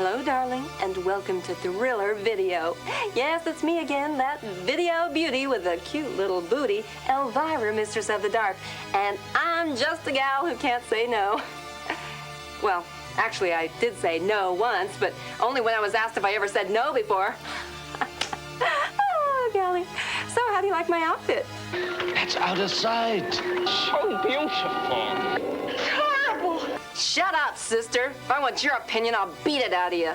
Hello, darling, and welcome to Thriller Video. Yes, it's me again, that video beauty with a cute little booty, Elvira, Mistress of the Dark. And I'm just a gal who can't say no. Well, actually, I did say no once, but only when I was asked if I ever said no before. Oh, golly. So, how do you like my outfit? That's out of sight. So beautiful. Terrible. Shut up, sister. If I want your opinion, I'll beat it out of you.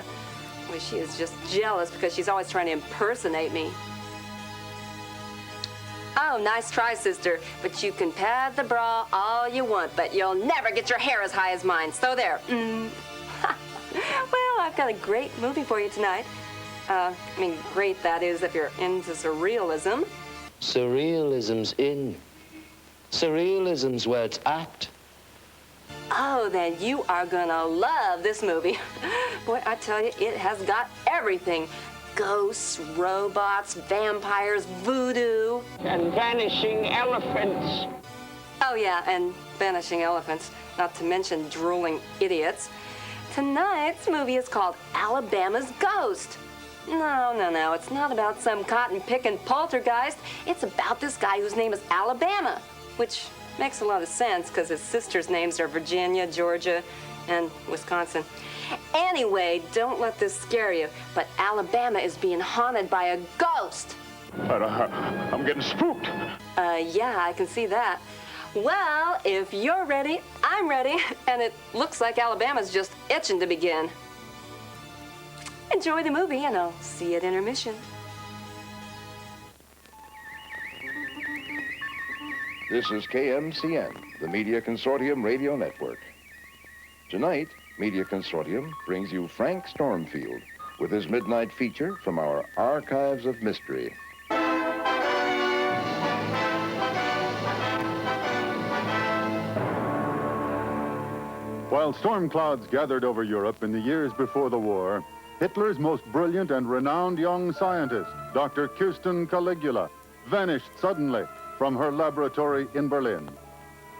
Well, she is just jealous because she's always trying to impersonate me. Oh, nice try, sister. But you can pad the bra all you want, but you'll never get your hair as high as mine. So there. Well, I've got a great movie for you tonight. Great, that is, if you're into surrealism. Surrealism's in. Surrealism's where it's at. Oh, then you are gonna love this movie. Boy, I tell you, it has got everything. Ghosts, robots, vampires, voodoo. And vanishing elephants. Oh, yeah, and vanishing elephants, not to mention drooling idiots. Tonight's movie is called Alabama's Ghost. No, it's not about some cotton-picking poltergeist. It's about this guy whose name is Alabama, which makes a lot of sense because his sisters' names are Virginia, Georgia, and Wisconsin. Anyway, don't let this scare you, but Alabama is being haunted by a ghost. I'm getting spooked. Yeah, I can see that. Well, if you're ready, I'm ready, and it looks like Alabama's just itching to begin. Enjoy the movie, and I'll see you at intermission. This is KMCN, the Media Consortium Radio Network. Tonight, Media Consortium brings you Frank Stormfield with his midnight feature from our Archives of Mystery. While storm clouds gathered over Europe in the years before the war, Hitler's most brilliant and renowned young scientist, Dr. Kirsten Caligula, vanished suddenly from her laboratory in Berlin.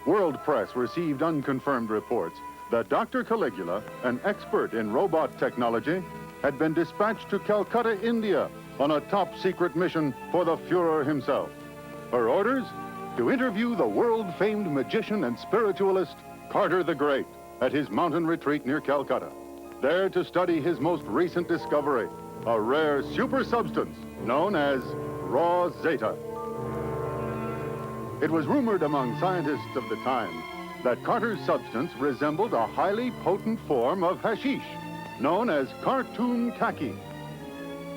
World press received unconfirmed reports that Dr. Caligula, an expert in robot technology, had been dispatched to Calcutta, India, on a top-secret mission for the Fuhrer himself. Her orders? To interview the world-famed magician and spiritualist, Carter the Great, at his mountain retreat near Calcutta. There to study his most recent discovery, a rare super substance known as raw zeta. It was rumored among scientists of the time that Carter's substance resembled a highly potent form of hashish, known as cartoon khaki.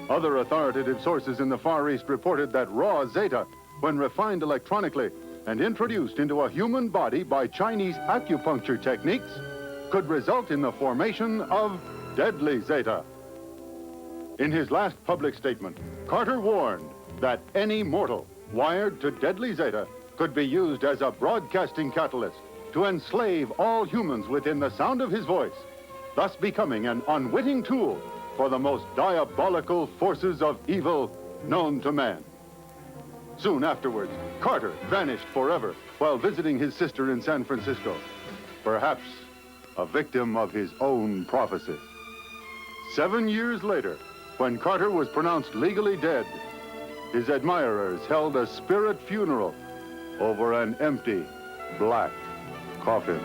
Other authoritative sources in the Far East reported that raw zeta, when refined electronically and introduced into a human body by Chinese acupuncture techniques, could result in the formation of deadly zeta. In his last public statement, Carter warned that any mortal wired to deadly zeta could be used as a broadcasting catalyst to enslave all humans within the sound of his voice, thus becoming an unwitting tool for the most diabolical forces of evil known to man. Soon afterwards, Carter vanished forever while visiting his sister in San Francisco, perhaps a victim of his own prophecy. 7 years later, when Carter was pronounced legally dead, his admirers held a spirit funeral over an empty, black coffin.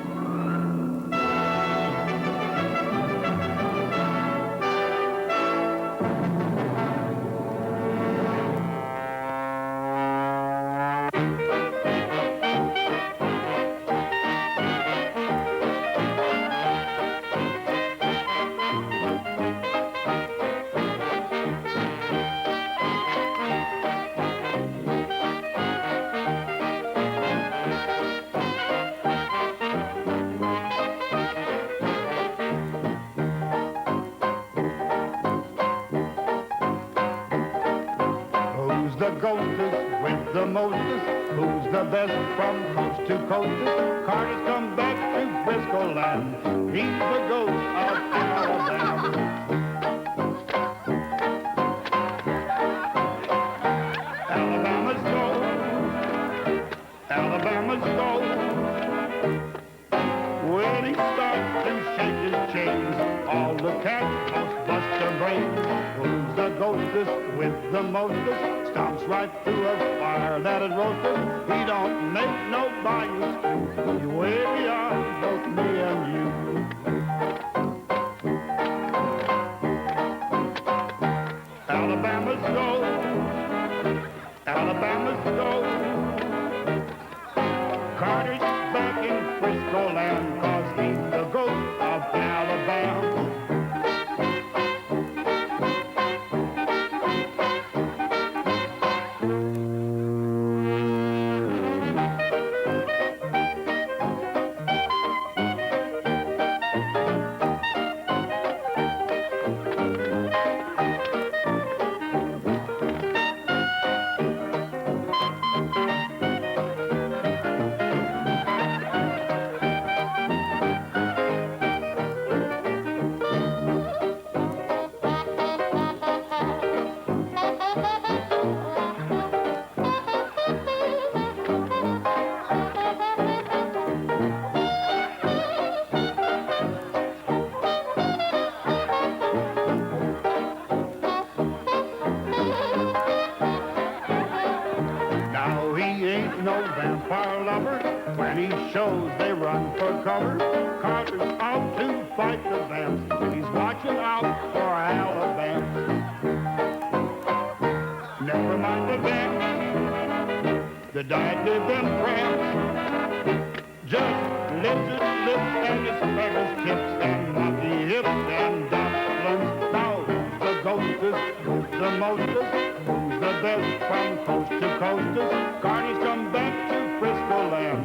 The ghostest with the mostest, who's the best from coast to coast? Carter's come back to Frisco land. He's the ghost of Alabama. Alabama's gold, Alabama's gold. When he starts to shake his chains, all the cats must train. Who's the ghostest with the mostest? Stomps right through a fire that had roasted. He don't make nobody screw. He's way beyond both me and you. Alabama's gold, Alabama's gold. Carter's back in Frisco land, 'cause he's the ghost of Alabama. No vampire lover. When he shows, they run for cover. Carter's out to fight the vamps. He's watching out for Alabama. Never mind the vamps, the diet gave them cramps. Just lizard lips and asparagus tips and monkey hips and dumplings. Now who's the ghostest? Who's the mostest? Who's the best from coast to coasters? Carney's come back to Frisco land.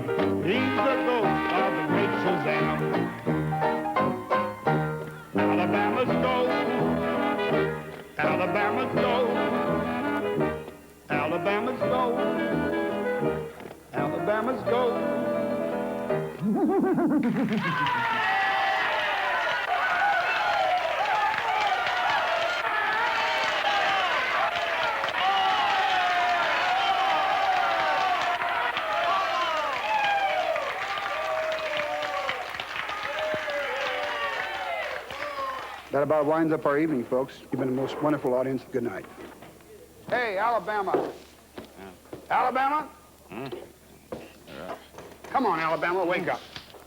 He's the ghost of the great Shazam. Alabama's gold, Alabama's gold, Alabama's gold, Alabama's gold. That about winds up our evening, folks. You've been a most wonderful audience. Good night. Hey, Alabama. Alabama? Come on, Alabama, wake up.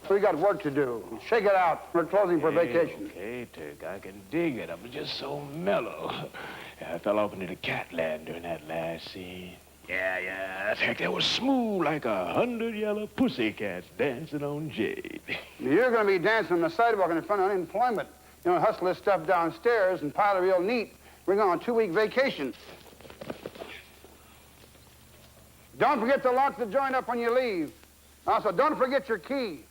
We got work to do. Shake it out. We're closing for vacation. Okay, Turk, I can dig it. I'm just so mellow. I fell off into the catland during that last scene. Yeah. Heck, that was smooth like 100 yellow pussycats dancing on jade. You're going to be dancing on the sidewalk in front of unemployment. You know, hustle this stuff downstairs and pile it real neat. We're going on a 2-week vacation. Don't forget to lock the joint up when you leave. Also, don't forget your key.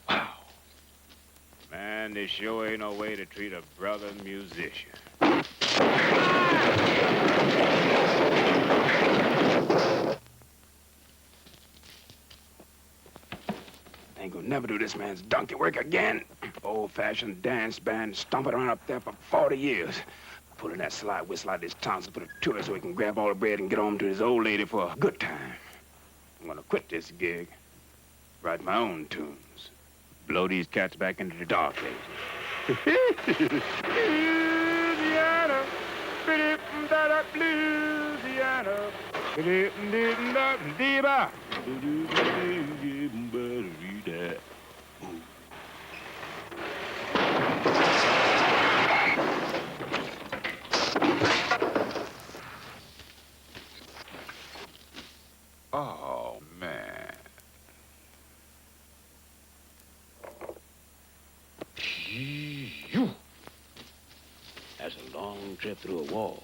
Wow. Man, this sure ain't no way to treat a brother musician. Ain't gonna never do this man's donkey work again. Old-fashioned dance band stomping around up there for 40 years. Pulling that slide whistle out of his tonsils for the tour so he can grab all the bread and get home to his old lady for a good time. I'm gonna quit this gig, write my own tunes, blow these cats back into the dark ages. Louisiana, Louisiana, oh, man. That's a long trip through a wall.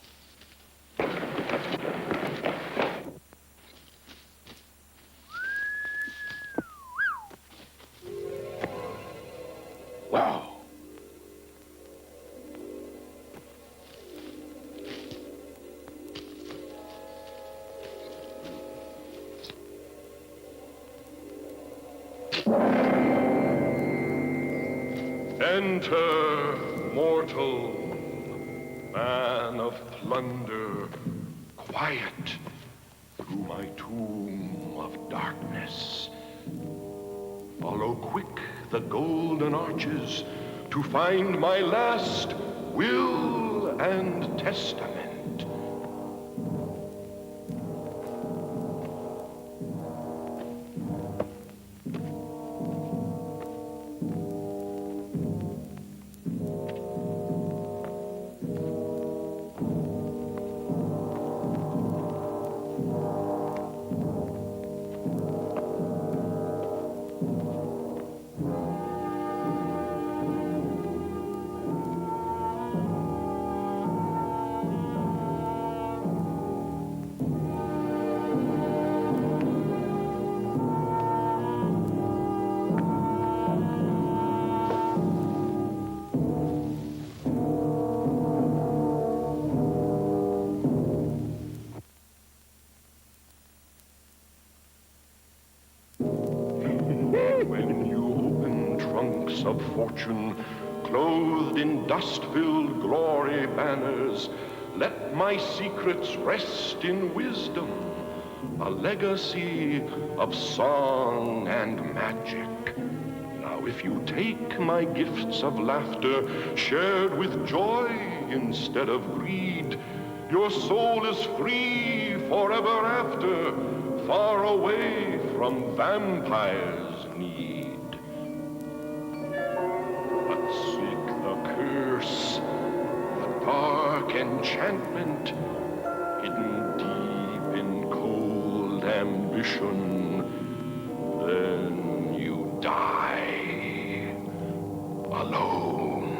Wow. Enter, mortal, man of plunder, quiet through my tomb of darkness. Follow quick the golden arches, to find my last will and testament. When you open trunks of fortune, clothed in dust-filled glory banners, let my secrets rest in wisdom, a legacy of song and magic. Now, if you take my gifts of laughter, shared with joy instead of greed, your soul is free forever after, far away from vampires' need. But seek the curse, the dark enchantment, hidden deep in cold ambition. Then you die alone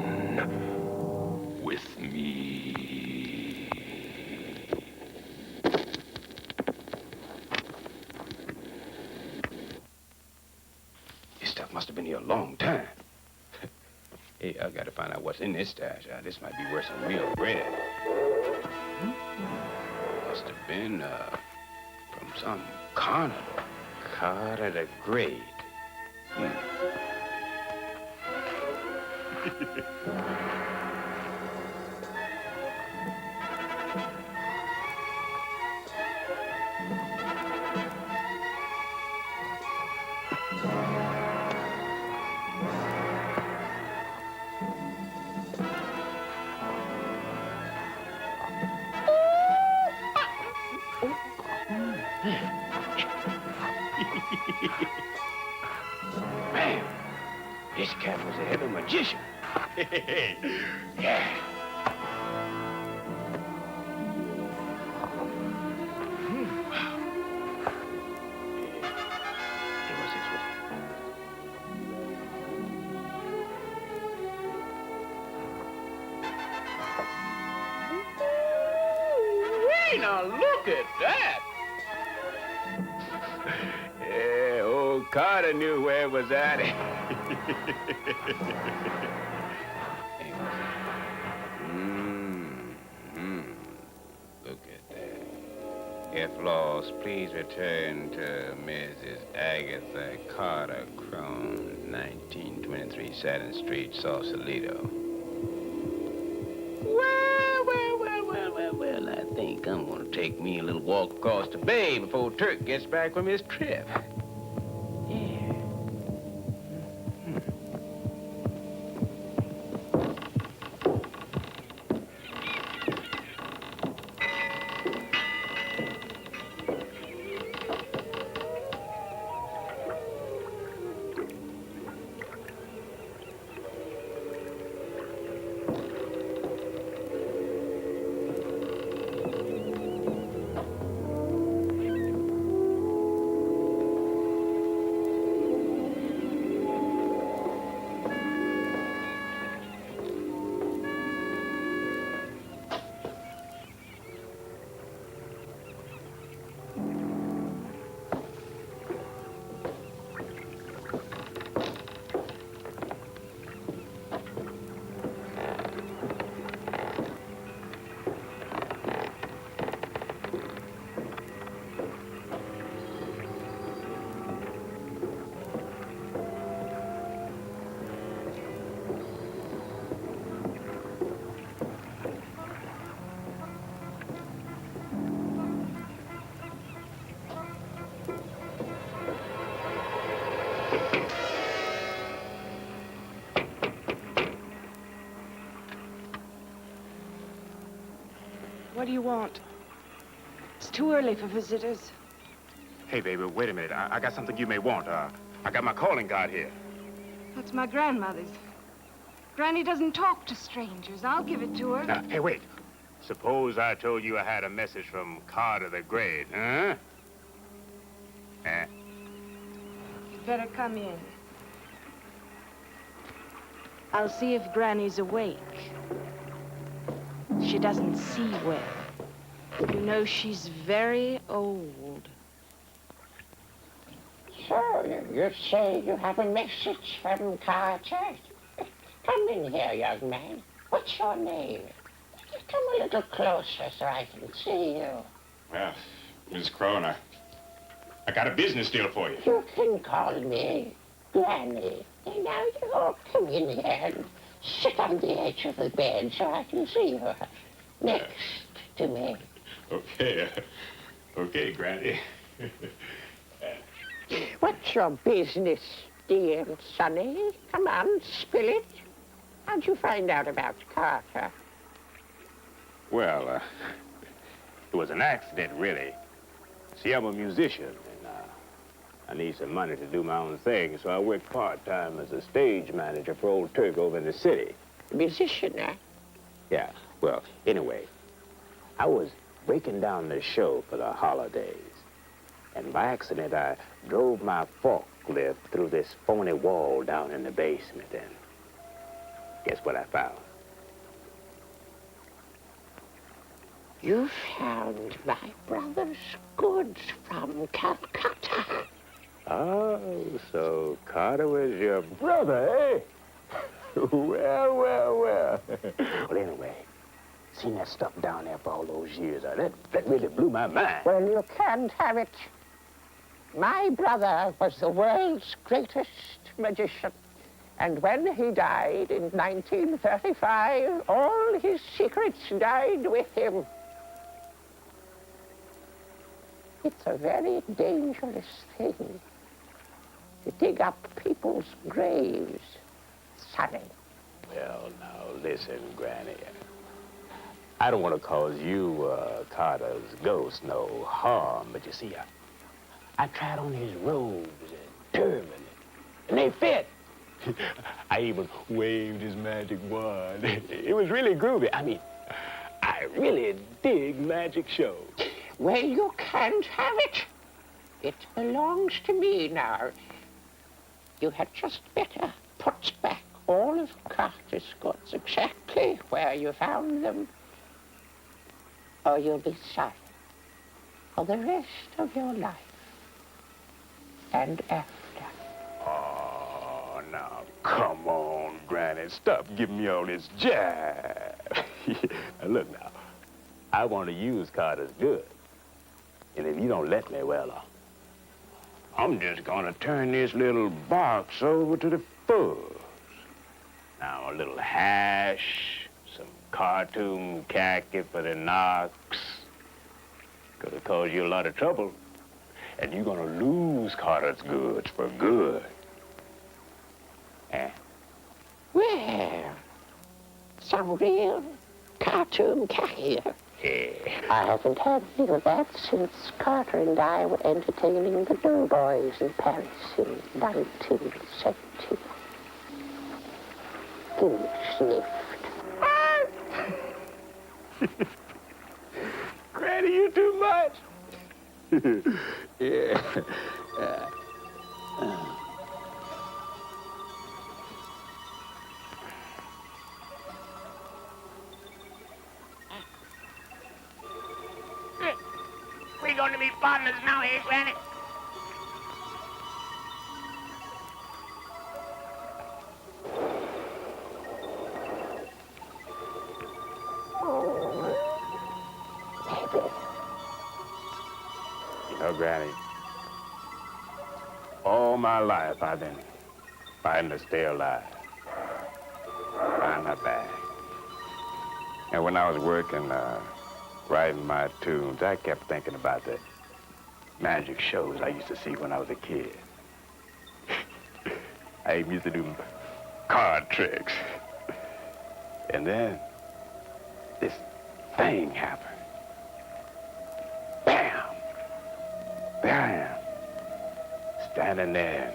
with me. This stuff must have been here a long time. Hey, I gotta find out what's in this stash. This might be worth some real bread. Must have been, from some carnival. Caught at a grade. Man, this cat was a heavy magician. Yeah. Hey, what's this? Hey, now look at that. Yeah, old Carter knew where it was at. Look at that. If lost, please return to Mrs. Agatha Carter Crone, 1923 Satin Street, Sausalito. Well, I think I'm gonna take me a little walk across the bay before Turk gets back from his trip. Yeah. What do you want? It's too early for visitors. Hey, baby, wait a minute. I got something you may want. I got my calling card here. That's my grandmother's. Granny doesn't talk to strangers. I'll give it to her. Now, hey, wait. Suppose I told you I had a message from Carter the Great, huh? You'd better come in. I'll see if Granny's awake. She doesn't see well. You know, she's very old. So, you say you have a message from Carter? Come in here, young man. What's your name? Come a little closer so I can see you. Well, Miss Crone, I got a business deal for you. You can call me Granny. And now you all come in here and sit on the edge of the bed so I can see you. Next to me. Okay. Okay, Granny. What's your business, dear Sonny? Come on, spill it. How'd you find out about Carter? Well, it was an accident, really. See, I'm a musician, and I need some money to do my own thing, so I work part-time as a stage manager for Old Turk over in the city. Musician, huh? Yeah, well, anyway, I was breaking down the show for the holidays, and by accident, I drove my forklift through this phony wall down in the basement, and guess what I found? You found my brother's goods from Calcutta. Oh, so Carter was your brother, eh? Well. Well, anyway, seen that stuff down there for all those years. That really blew my mind. Well, you can't have it. My brother was the world's greatest magician. And when he died in 1935, all his secrets died with him. It's a very dangerous thing to dig up people's graves, Sonny. Well, now, listen, Granny. I don't want to cause you, Carter's ghost, no harm, but you see, I tried on his robes and turban, and they fit. I even waved his magic wand. It was really groovy. I mean, I really dig magic shows. Well, you can't have it. It belongs to me now. You had just better put back all of Carter's goods exactly where you found them, or you'll be sorry for the rest of your life and after. Oh, now, come on, Granny. Stop giving me all this jive. Now, look now. I want to use Carter's goods. And if you don't let me, well, I'm just going to turn this little box over to the fuzz. Now, a little hash, some cartoon khaki for the knocks. Gonna cause you a lot of trouble. And you're gonna lose Carter's goods for good. Eh? Well, some real cartoon khaki. Yeah. I haven't had any of that since Carter and I were entertaining the doughboys in Paris in 1970. He sniffed. Granny, you too much. Yeah. We're going to be partners now, eh, Granny? You know, Granny, all my life I've been fighting to stay alive. Find my bag. And when I was working, writing my tunes, I kept thinking about the magic shows I used to see when I was a kid. I even used to do card tricks. And then this thing happened. standing there in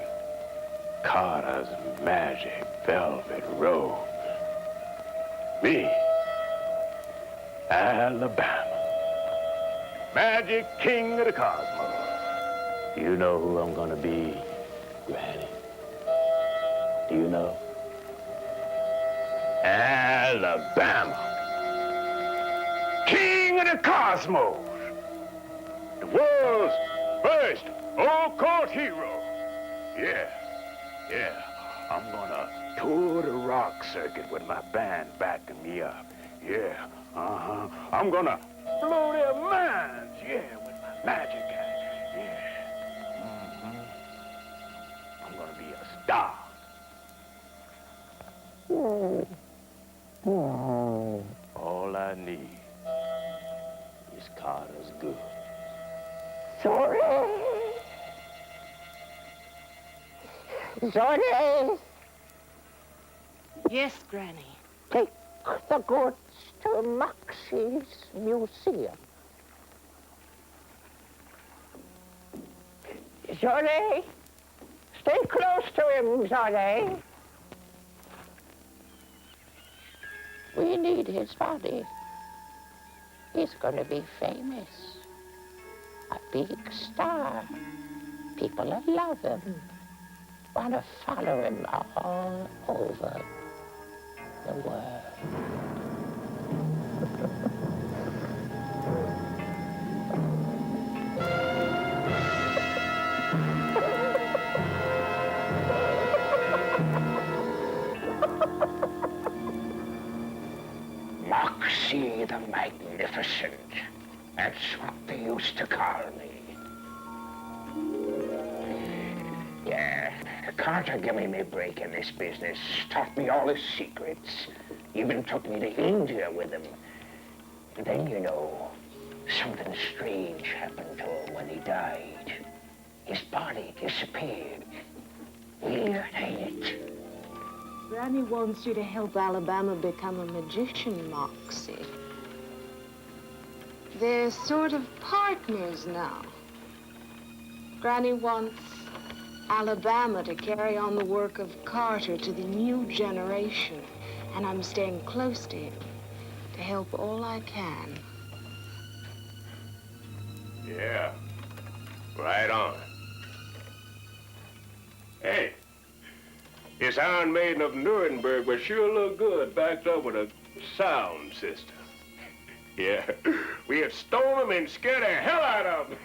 Carter's magic velvet robe. Me, Alabama, magic king of the cosmos. You know who I'm gonna be, Granny? Do you know? Alabama, king of the cosmos. The world's first all-court hero. Yeah. I'm gonna tour the rock circuit with my band backing me up. Yeah, I'm gonna blow their minds, yeah, with my magic act. Yeah. I'm gonna be a star. All I need is Carter's good. Sorry. Sorry. Yes, Granny. Take the goods to Moxie's museum. Zoré, stay close to him, Zoré. We need his body. He's going to be famous. A big star. People will love him. Want to follow him all over the world. Moxie the Magnificent. That's what they used to call me. Yeah, Carter gave me a break in this business, taught me all his secrets, even took me to India with him. And then, you know, something strange happened to him when he died. His body disappeared. Weird, ain't it? Granny wants you to help Alabama become a magician, Moxie. They're sort of partners now. Granny wants Alabama to carry on the work of Carter to the new generation, and I'm staying close to him to help all I can. Yeah, right on. Hey, this Iron Maiden of Nuremberg would sure look good backed up with a sound system. Yeah, we have stolen them and scared the hell out of them.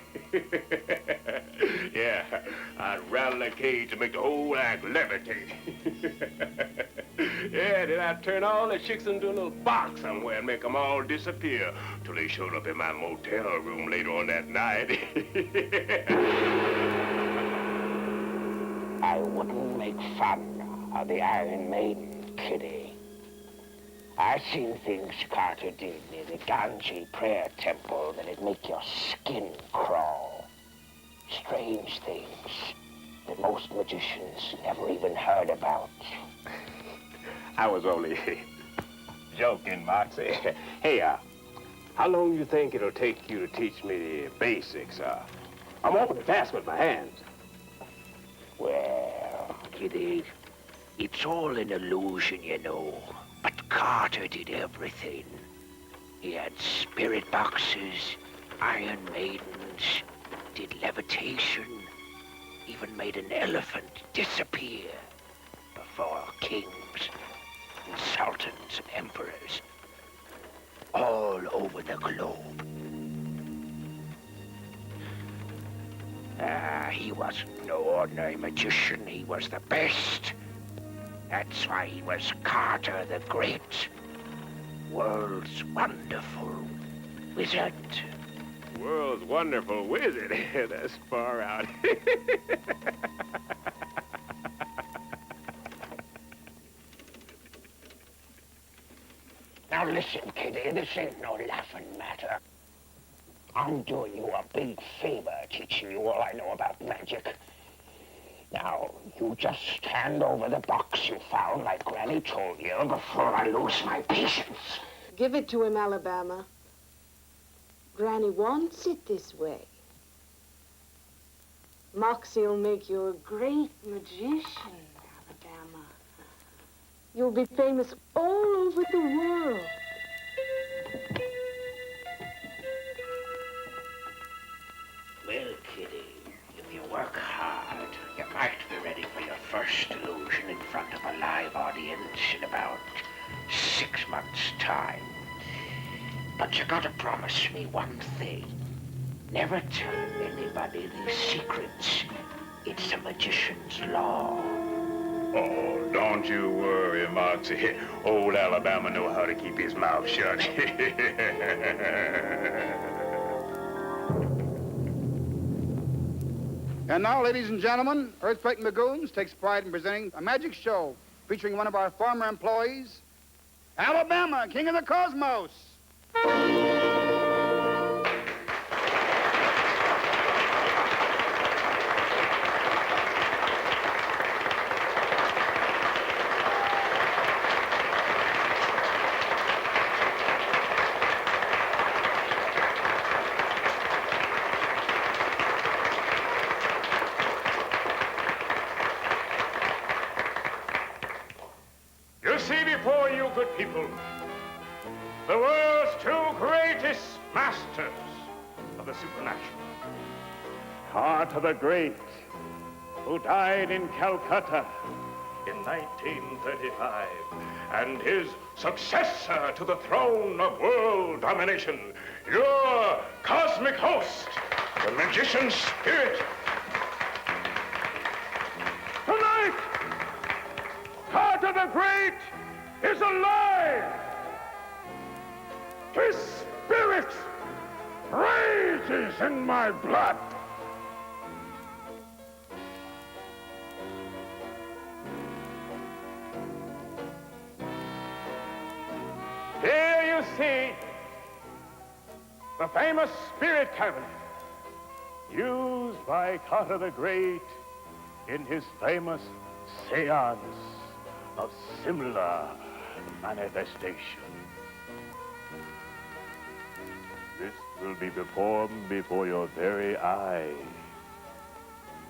Yeah, I'd rattle the cage to make the whole act levitate. Yeah, then I'd turn all the chicks into a little box somewhere and make them all disappear till they showed up in my motel room later on that night. I wouldn't make fun of the Iron Maiden, Kitty. I've seen things Carter did near the Ganji prayer temple that'd make your skin crawl. Strange things that most magicians never even heard about. I was only joking, Moxie. Hey, how long do you think it'll take you to teach me the basics? I'm open to task with my hands. Well, Kitty, it's all an illusion, you know. But Carter did everything. He had spirit boxes, Iron Maidens, did levitation, even made an elephant disappear before kings and sultans and emperors all over the globe. He wasn't no ordinary magician. He was the best. That's why he was Carter the Great, world's wonderful wizard. World's wonderful wizard? That's far out. Now listen, Kitty, this ain't no laughing matter. I'm doing you a big favor teaching you all I know about magic. Now, you just hand over the box you found like Granny told you before I lose my patience. Give it to him, Alabama. Granny wants it this way. Moxie'll make you a great magician, Alabama. You'll be famous all over the world. Well, Kitty, if you work hard, you might be ready for your first illusion in front of a live audience in about 6 months' time. But you gotta promise me one thing. Never tell anybody these secrets. It's a magician's law. Oh, don't you worry, Moxie. Old Alabama know how to keep his mouth shut. And now, ladies and gentlemen, Earthquake Magoons takes pride in presenting a magic show featuring one of our former employees, Alabama, King of the Cosmos. You see before you, good people, the world's two greatest masters of the supernatural. Carter the Great, who died in Calcutta in 1935, and his successor to the throne of world domination, your cosmic host, the magician spirit. Tonight, Carter the Great is alive. His spirit rages in my blood. Here you see the famous spirit cabinet used by Carter the Great in his famous seance of similar manifestation. This will be performed before your very eyes.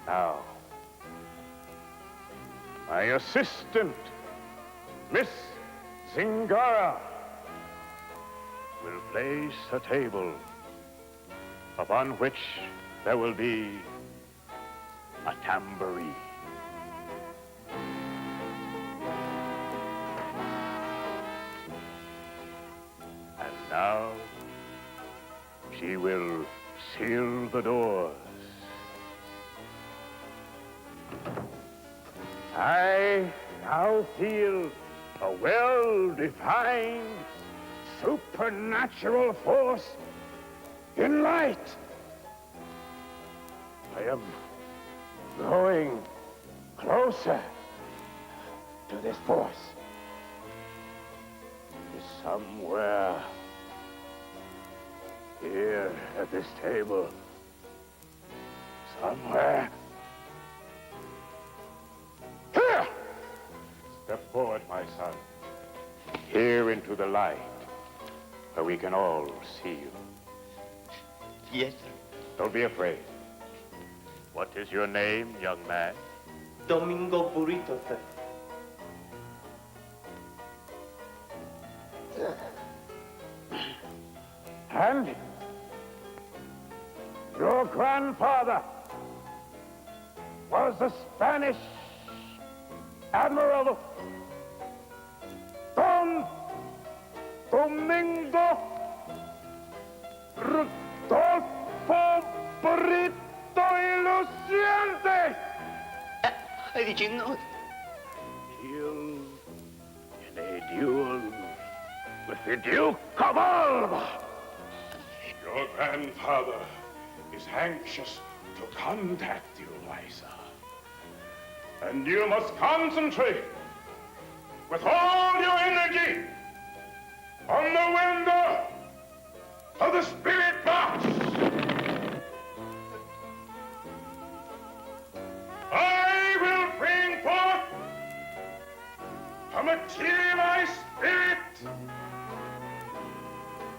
Now, my assistant, Miss Zingara, will place a table upon which there will be a tambourine. And now she will seal the doors. I now feel a well-defined supernatural force in light. I am going closer to this force. It's somewhere here at this table. Somewhere. Here! Step forward, my son. Here into the light, where we can all see you. Yes, sir. Don't be afraid. What is your name, young man? Domingo Burrito, sir. And your grandfather was the Spanish Admiral Don Domingo Rodolfo Burrito y Luciente. How did you know? Killed in a duel with the Duke of Alva. Your grandfather is anxious to contact you, Liza. And you must concentrate with all your energy on the window of the spirit box. I will bring forth a materialized spirit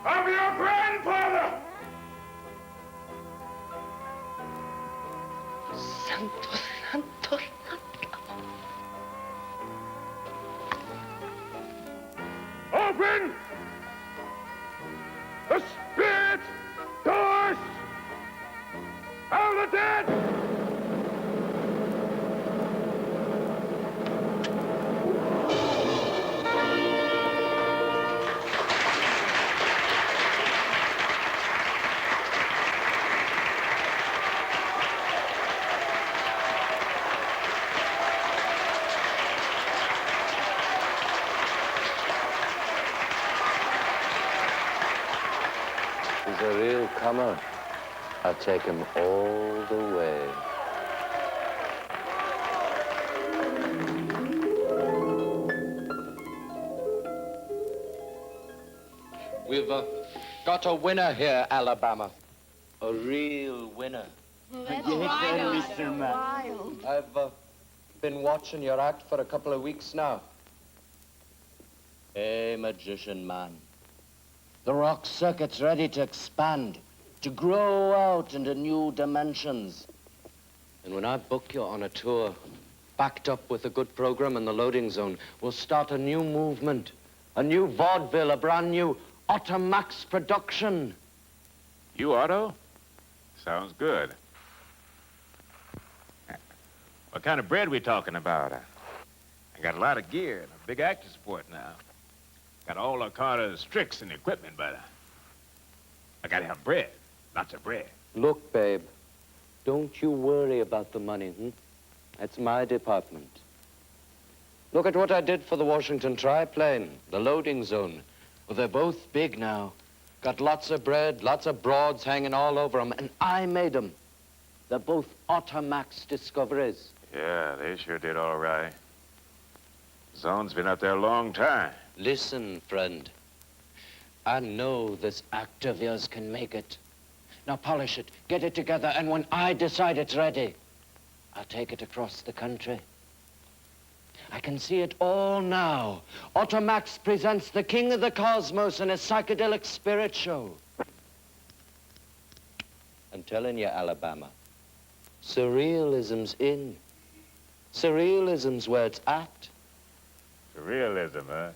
of your grandfather. santo, santo, santo. Open the spirit doors of the dead! He's a real comer. I'll take him all the way. We've got a winner here, Alabama. A real winner. I've been watching your act for a couple of weeks now. Hey, magician man. The rock circuit's ready to expand, to grow out into new dimensions. And when I book you on a tour, backed up with a good program in the loading zone, we'll start a new movement, a new vaudeville, a brand new Automax production. You, Otto? Sounds good. What kind of bread we talking about? I got a lot of gear and a big actor sport now. Got all of Carter's tricks and equipment, but I gotta have bread. Lots of bread. Look, babe, don't you worry about the money, That's my department. Look at what I did for the Washington triplane, the loading zone. Well, they're both big now. Got lots of bread, lots of broads hanging all over them, and I made them. They're both Automax discoveries. Yeah, they sure did all right. Zone's been up there a long time. Listen, friend. I know this act of yours can make it. Now polish it, get it together, and when I decide it's ready, I'll take it across the country. I can see it all now. Automax presents the King of the Cosmos in a psychedelic spirit show. I'm telling you, Alabama, surrealism's in. Surrealism's where it's at. Surrealism, huh?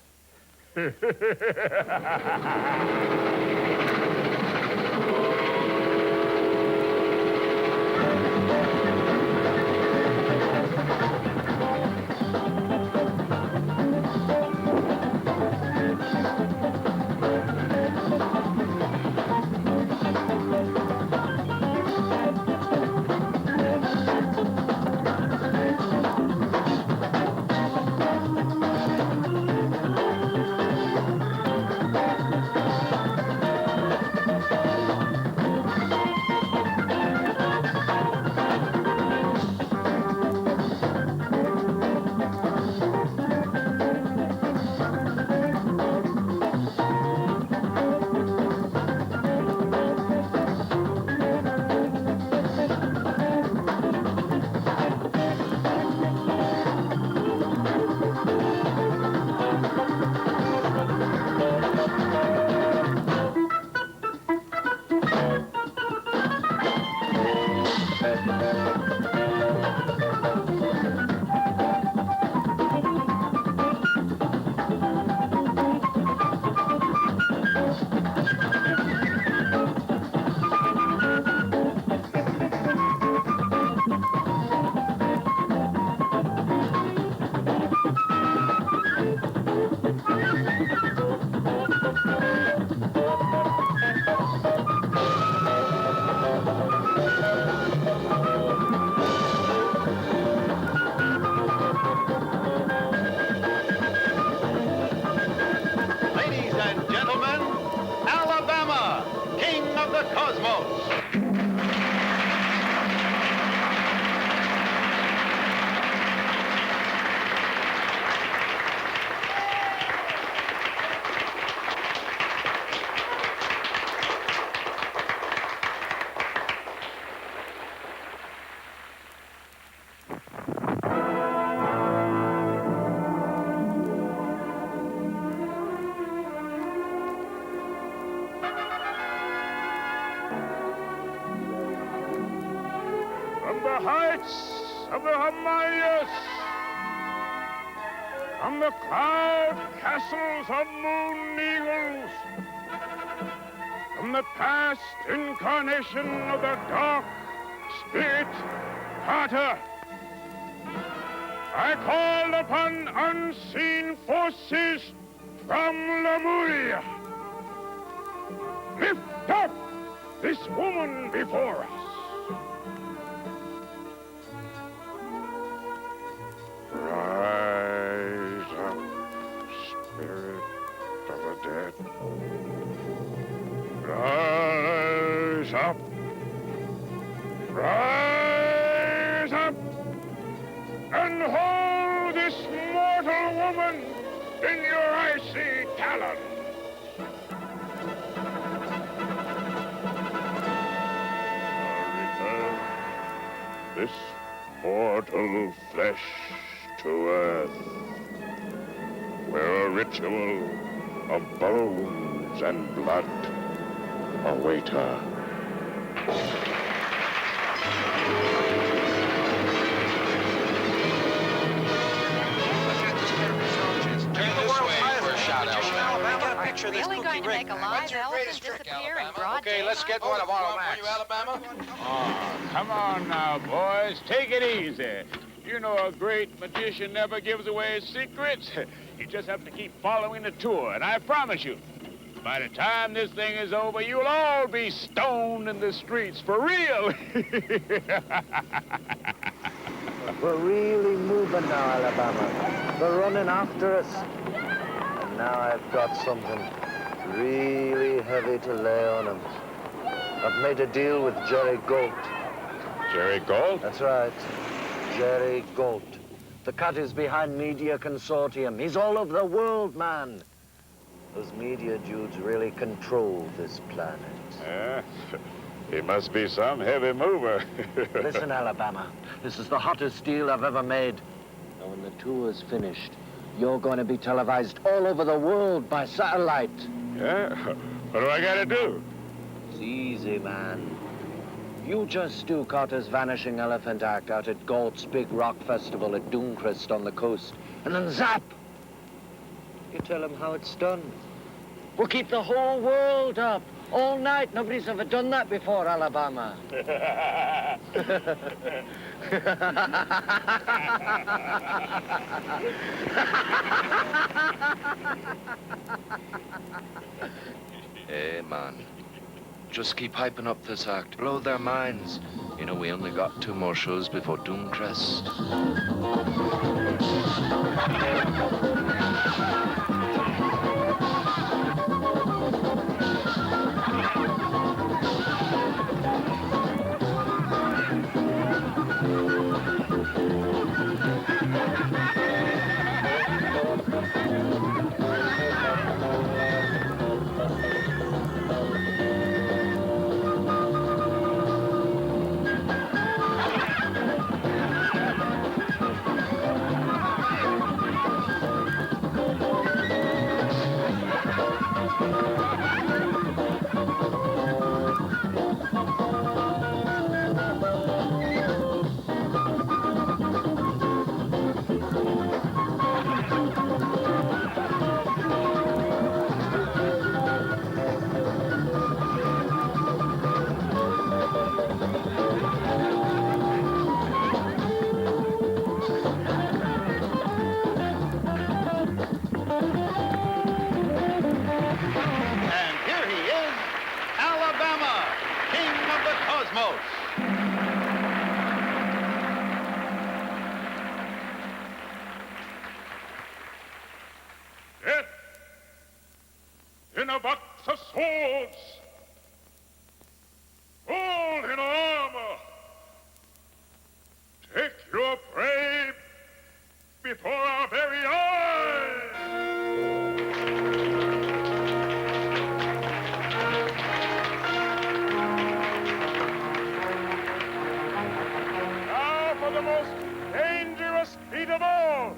From the heights of the Himalayas, from the cloud castles of moon eagles, from the past incarnation of the dark spirit Carter, I called upon unseen forces from Lemuria. Lift up this woman before us. Rise up, spirit of the dead. Rise up. Rise up and hold this mortal woman in your icy talons. Return this mortal flesh to earth, where a ritual of bones and blood await her. Really going to make a live elephant disappear in broad Okay, let's get one of our Max. Oh, come on now, boys. Take it easy. You know a great magician never gives away his secrets. You just have to keep following the tour, and I promise you, by the time this thing is over, you'll all be stoned in the streets, for real. We're really moving now, Alabama. They're running after us. And now I've got something really heavy to lay on them. I've made a deal with Jerry Goat. Jerry Gold? That's right. Jerry Goat. The cat is behind Media Consortium. He's all over the world, man. Those media dudes really control this planet. Yeah, he must be some heavy mover. Listen, Alabama, this is the hottest deal I've ever made. Now, when the tour's finished, you're going to be televised all over the world by satellite. Yeah? What do I gotta do? It's easy, man. You just do Carter's Vanishing Elephant act out at Galt's big rock festival at Dooncrest on the coast, and then zap! You tell him how it's done. We'll keep the whole world up, all night. Nobody's ever done that before, Alabama. Hey, man. Just keep hyping up this act. Blow their minds. You know, we only got 2 more shows before Dooncrest. In a box of swords, all in armor, take your prey before our very eyes. Now for the most dangerous feat of all.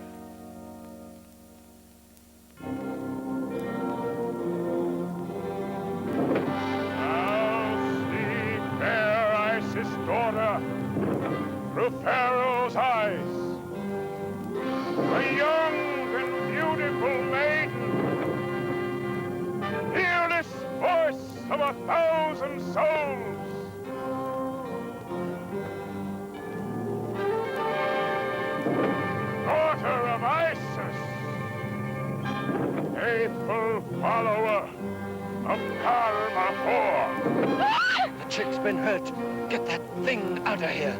Now see fair to Pharaoh's eyes. A young and beautiful maiden, fearless voice of 1,000 souls. Daughter of Isis, faithful follower of Karma 4. The chick's been hurt. Get that thing out of here.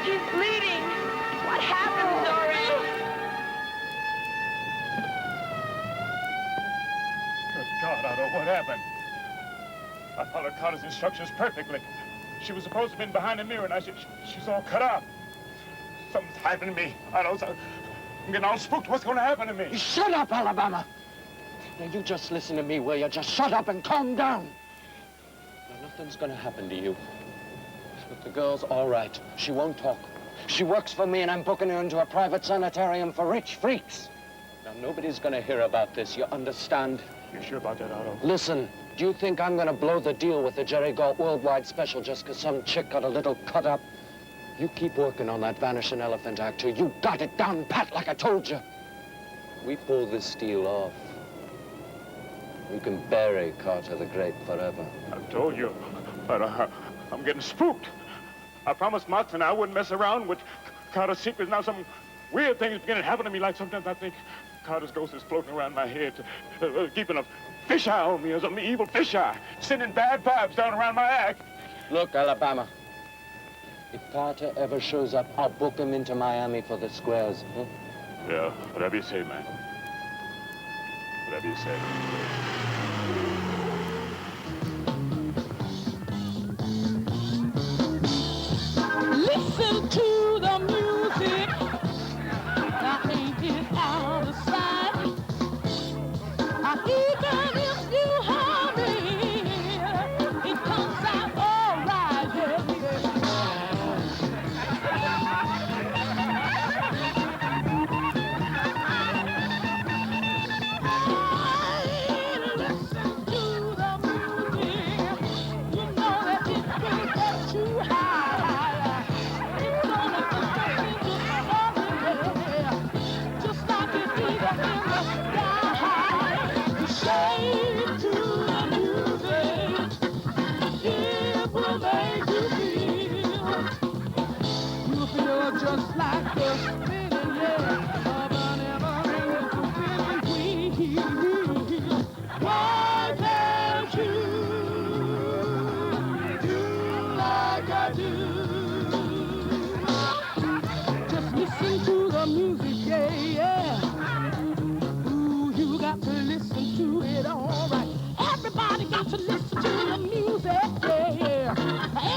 He's bleeding. What happened, Dory? Good God, I don't know what happened. I followed Carter's instructions perfectly. She was supposed to have been behind the mirror, and she's all cut up. Something's happening to me. I'm getting all spooked. What's going to happen to me? Shut up, Alabama. Now, you just listen to me, will you? Just shut up and calm down. Now, nothing's going to happen to you. But the girl's all right. She won't talk. She works for me, and I'm booking her into a private sanitarium for rich freaks. Now, nobody's going to hear about this, you understand? You sure about that, Otto? Listen, do you think I'm going to blow the deal with the Jerry Galt Worldwide Special just because some chick got a little cut up? You keep working on that Vanishing Elephant act till you got it down pat like I told you. We pull this deal off. We can bury Carter the Great forever. I told you, but I'm getting spooked. I promised Mox and I wouldn't mess around with Carter's secrets. Now some weird things beginning to happen to me. Like sometimes I think Carter's ghost is floating around my head, keeping a fisheye on me, or some evil fisheye, sending bad vibes down around my act. Look, Alabama, if Carter ever shows up, I'll book him into Miami for the squares. Huh? Yeah, whatever you say, man. Whatever you say. Listen to the music. Now ain't it out of sight? Even if you hurry, it comes out all right. Listen to the music. You know that it will get you high. It's gonna put you into hurry, just like it did in the sky. You shake to the music, it will make you feel. You feel just like the spinning, yeah, of an ever-ending spinning wheel. Why can't you do like I do? Just listen to the music, yeah, yeah. Ooh, you got to listen to it, all right. Everybody got to listen to the music, yeah, yeah.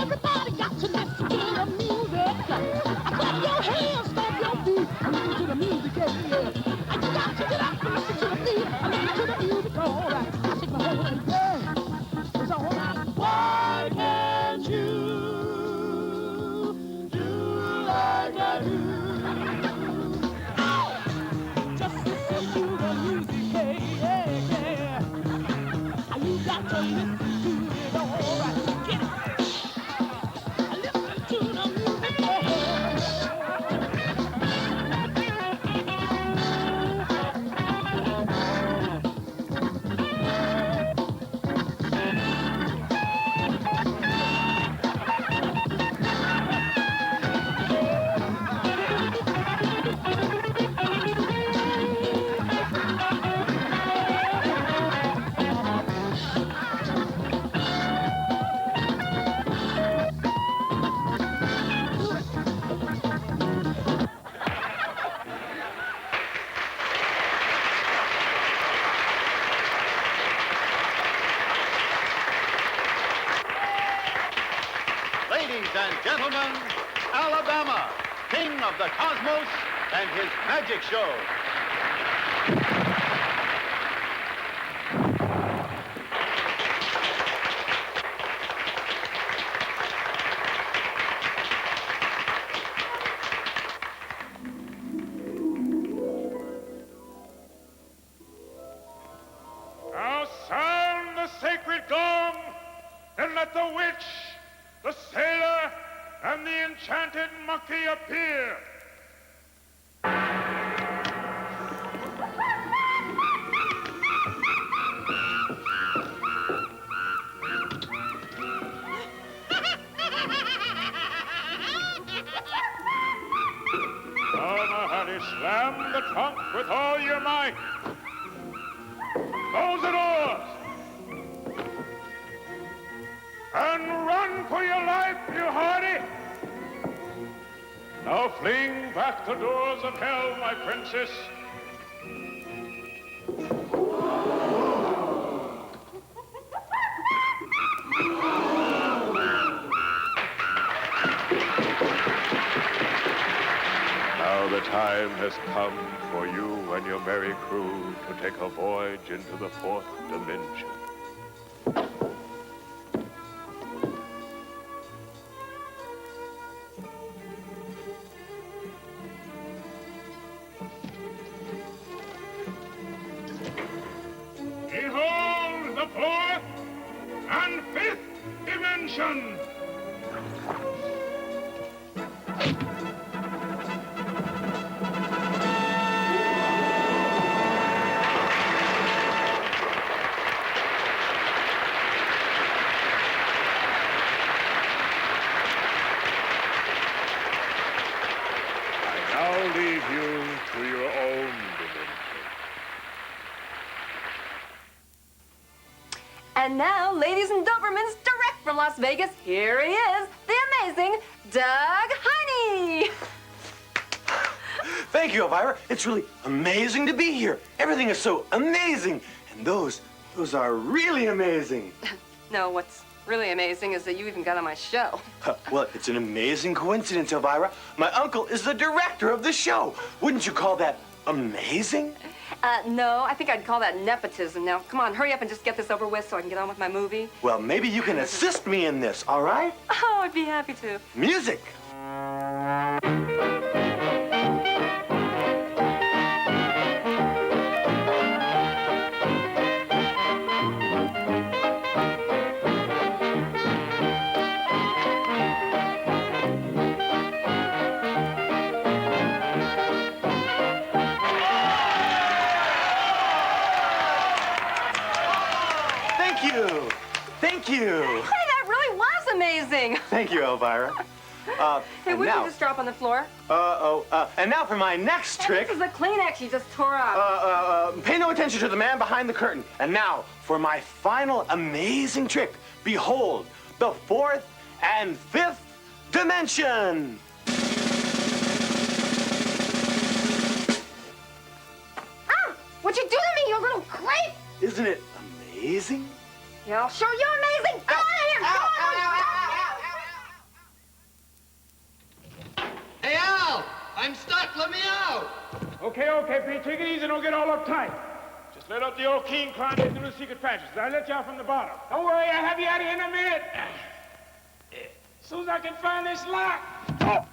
Everybody got to listen to the music. Clap your hands, stomp your feet, and listen to the music, yeah, yeah. And you got to get up and listen to the beat, and listen to the music, all right. I shake my head, yeah, it's all right. Why can't you do like I do? Just listen to the music, yeah, yeah, yeah. You got to listen to it, all right. Get it. Listen to the music, yeah. Ladies and gentlemen, Alabama, king of the cosmos and his magic show. Now sound the sacred gong, and let the witch, the sailor, and the enchanted monkey appear. Oh, my hearty, slam the trunk with all your might. Close the doors. And run for your life, you hardy. Now fling back the doors of hell, my princess. Now the time has come for you and your merry crew to take a voyage into the fourth dimension. Behold the fourth and fifth dimension! I'll leave you to your own dimension. And now, ladies and Dobermans, direct from Las Vegas, here he is, the amazing Doug Heine. Thank you, Elvira. It's really amazing to be here. Everything is so amazing. And those are really amazing. No, what's really amazing is that you even got on my show. Well, it's an amazing coincidence, Elvira. My uncle is the director of the show. Wouldn't you call that amazing? No, I think I'd call that nepotism. Now, come on, hurry up and just get this over with so I can get on with my movie. Well, maybe you can assist me in this, all right? Oh, I'd be happy to. Music. Thank you. Hey, that really was amazing. Thank you, Elvira. Hey, would you just drop on the floor? And now for my next trick. This is a Kleenex you just tore up. Pay no attention to the man behind the curtain. And now for my final amazing trick. Behold, the fourth and fifth dimension. Ah, what'd you do to me, you little creep? Isn't it amazing? Yeah, I'll show you amazing. Get out of here. Hey, Al! I'm stuck. Let me out. Okay, Pete. Take it easy. Don't get all uptight. Just let up the old king climb into the secret passages. I'll let you out from the bottom. Don't worry. I'll have you out of here in a minute. As soon as I can find this lock. Oh.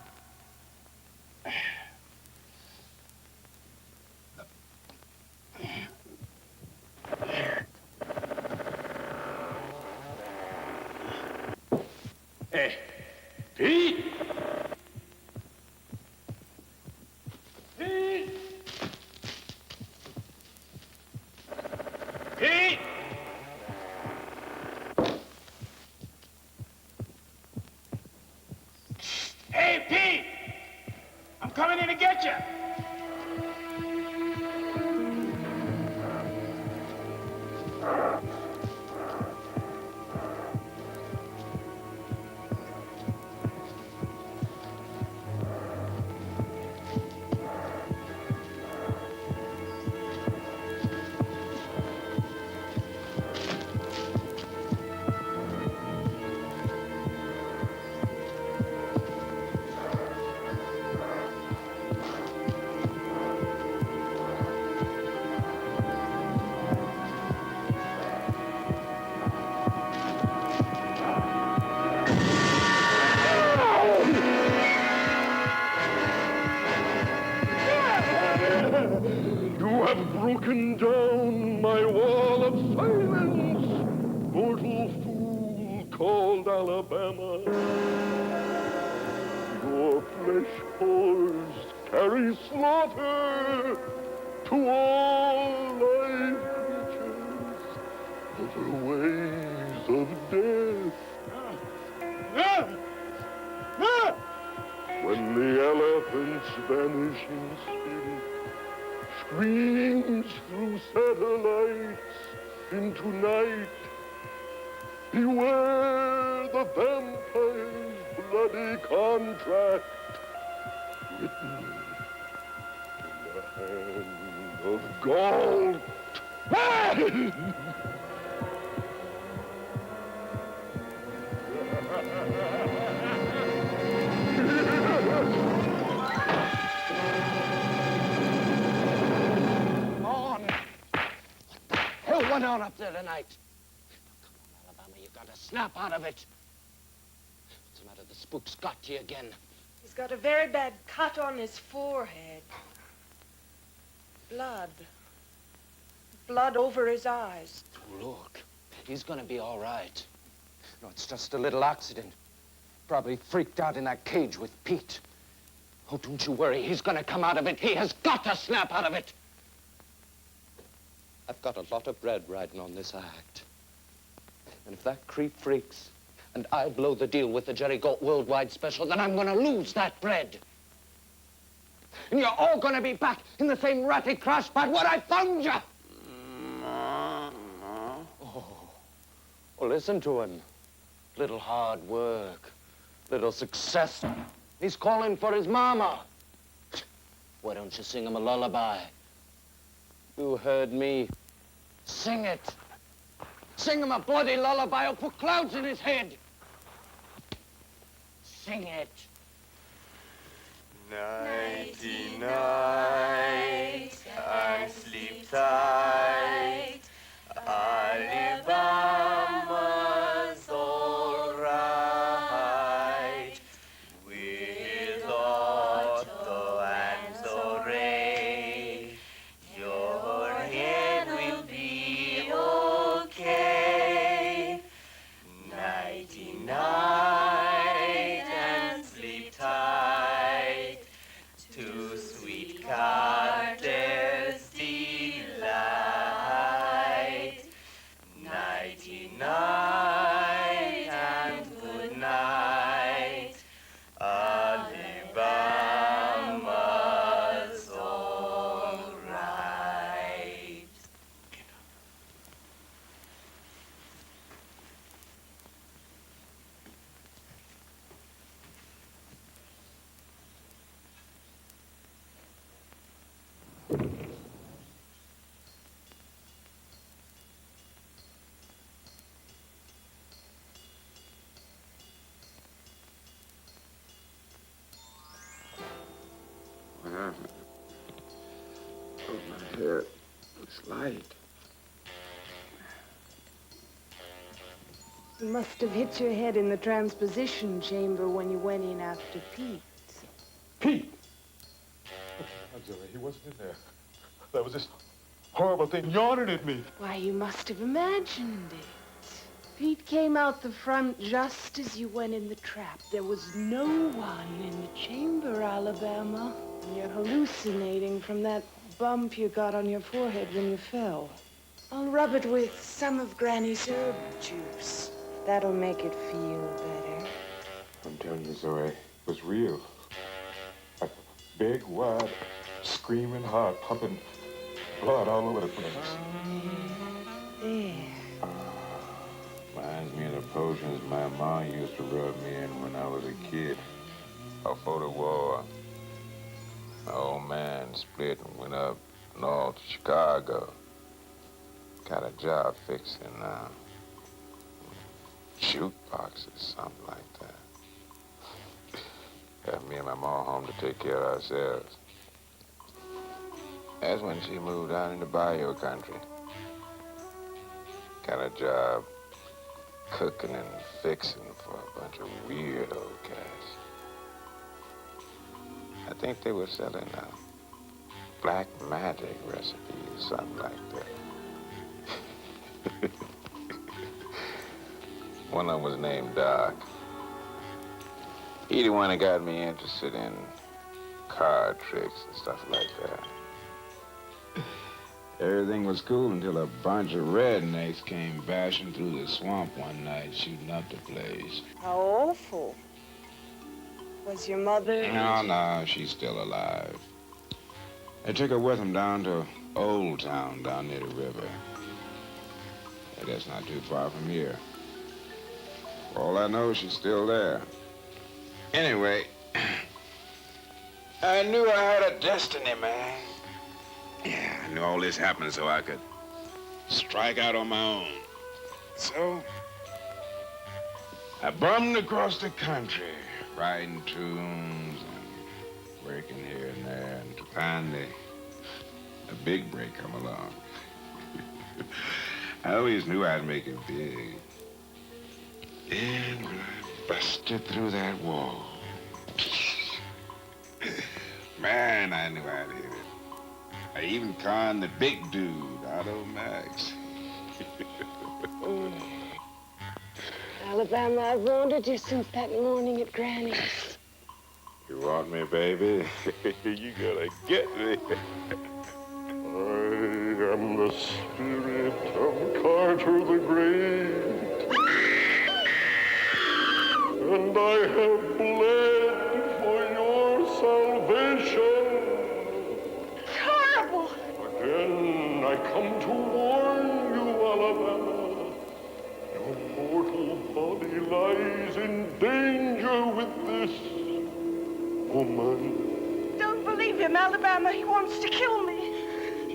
Hey, Pete! Pete! Pete! Hey, Pete! I'm coming in to get you. broken down my wall of silence, mortal fool called Alabama. Your flesh whores carry slaughter to all live creatures over ways of death. When the elephant's vanishing spirit screams through satellites into night, beware the vampire's bloody contract written in the hand of gold. Hell went on up there tonight? Come on, Alabama, you gotta snap out of it. What's the matter? The spook's got you again. He's got a very bad cut on his forehead. Blood. Blood over his eyes. Look, he's gonna be all right. No, it's just a little accident. Probably freaked out in that cage with Pete. Oh, don't you worry. He's gonna come out of it. He has got to snap out of it. I've got a lot of bread riding on this act. And if that creep freaks and I blow the deal with the Jerry Goat Worldwide Special, then I'm gonna lose that bread. And you're all gonna be back in the same ratty crash pad where I found you. Oh, listen to him. Little hard work, little success. He's calling for his mama. Why don't you sing him a lullaby? You heard me. Sing it. Sing him a bloody lullaby. I'll put clouds in his head. Sing it. Nighty night, and sleep tight. Alabama's all right. With Otto and Zoray, your head will be okay. Nighty night, and sleep tight. To sweet Carter's delight. Nighty night and good night. Alabama's all right. What happened? Oh, my head. It's light. You must have hit your head in the transposition chamber when you went in after Pete. Pete! Auxiliary, he wasn't in there. There was this horrible thing yawning at me. Why, you must have imagined it. Pete came out the front just as you went in the trap. There was no one in the chamber, Alabama. You're hallucinating from that bump you got on your forehead when you fell. I'll rub it with some of Granny's herb juice. That'll make it feel better. I'm telling you, Zoe, it was real. Like a big, wide, screaming heart, pumping blood all over the place. There. Reminds me of the potions my mom used to rub me in when I was a kid. Before the war, my old man split and went up north to Chicago. Got a job fixing shoot boxes, something like that. Got me and my mom home to take care of ourselves. That's when she moved out into Bayou country. Got a job cooking and fixing for a bunch of weird old cats. I think they were selling black magic recipe, something like that. One of them was named Doc. He the one that got me interested in card tricks and stuff like that. Everything was cool until a bunch of rednecks came bashing through the swamp one night, shooting up the place. How awful. Was your mother? No, she's still alive. They took her with them down to Old Town, down near the river. Yeah, that's not too far from here. For all I know, she's still there. Anyway, I knew I had a destiny, man. Yeah, I knew all this happened so I could strike out on my own. So, I bummed across the country, writing tunes and working here and there, and finally, a big break come along. I always knew I'd make it big. And when I busted through that wall, man, I knew I'd hit it. I even conned the big dude, Otto Max. Alabama, I've wanted you since that morning at Granny's. You want me, baby? You gotta get me. I am the spirit of Carter the Great, and I have bled for your salvation. Horrible! Again, I come to warn you, Alabama. Your mortal body lies in danger with this woman. Don't believe him, Alabama. He wants to kill me.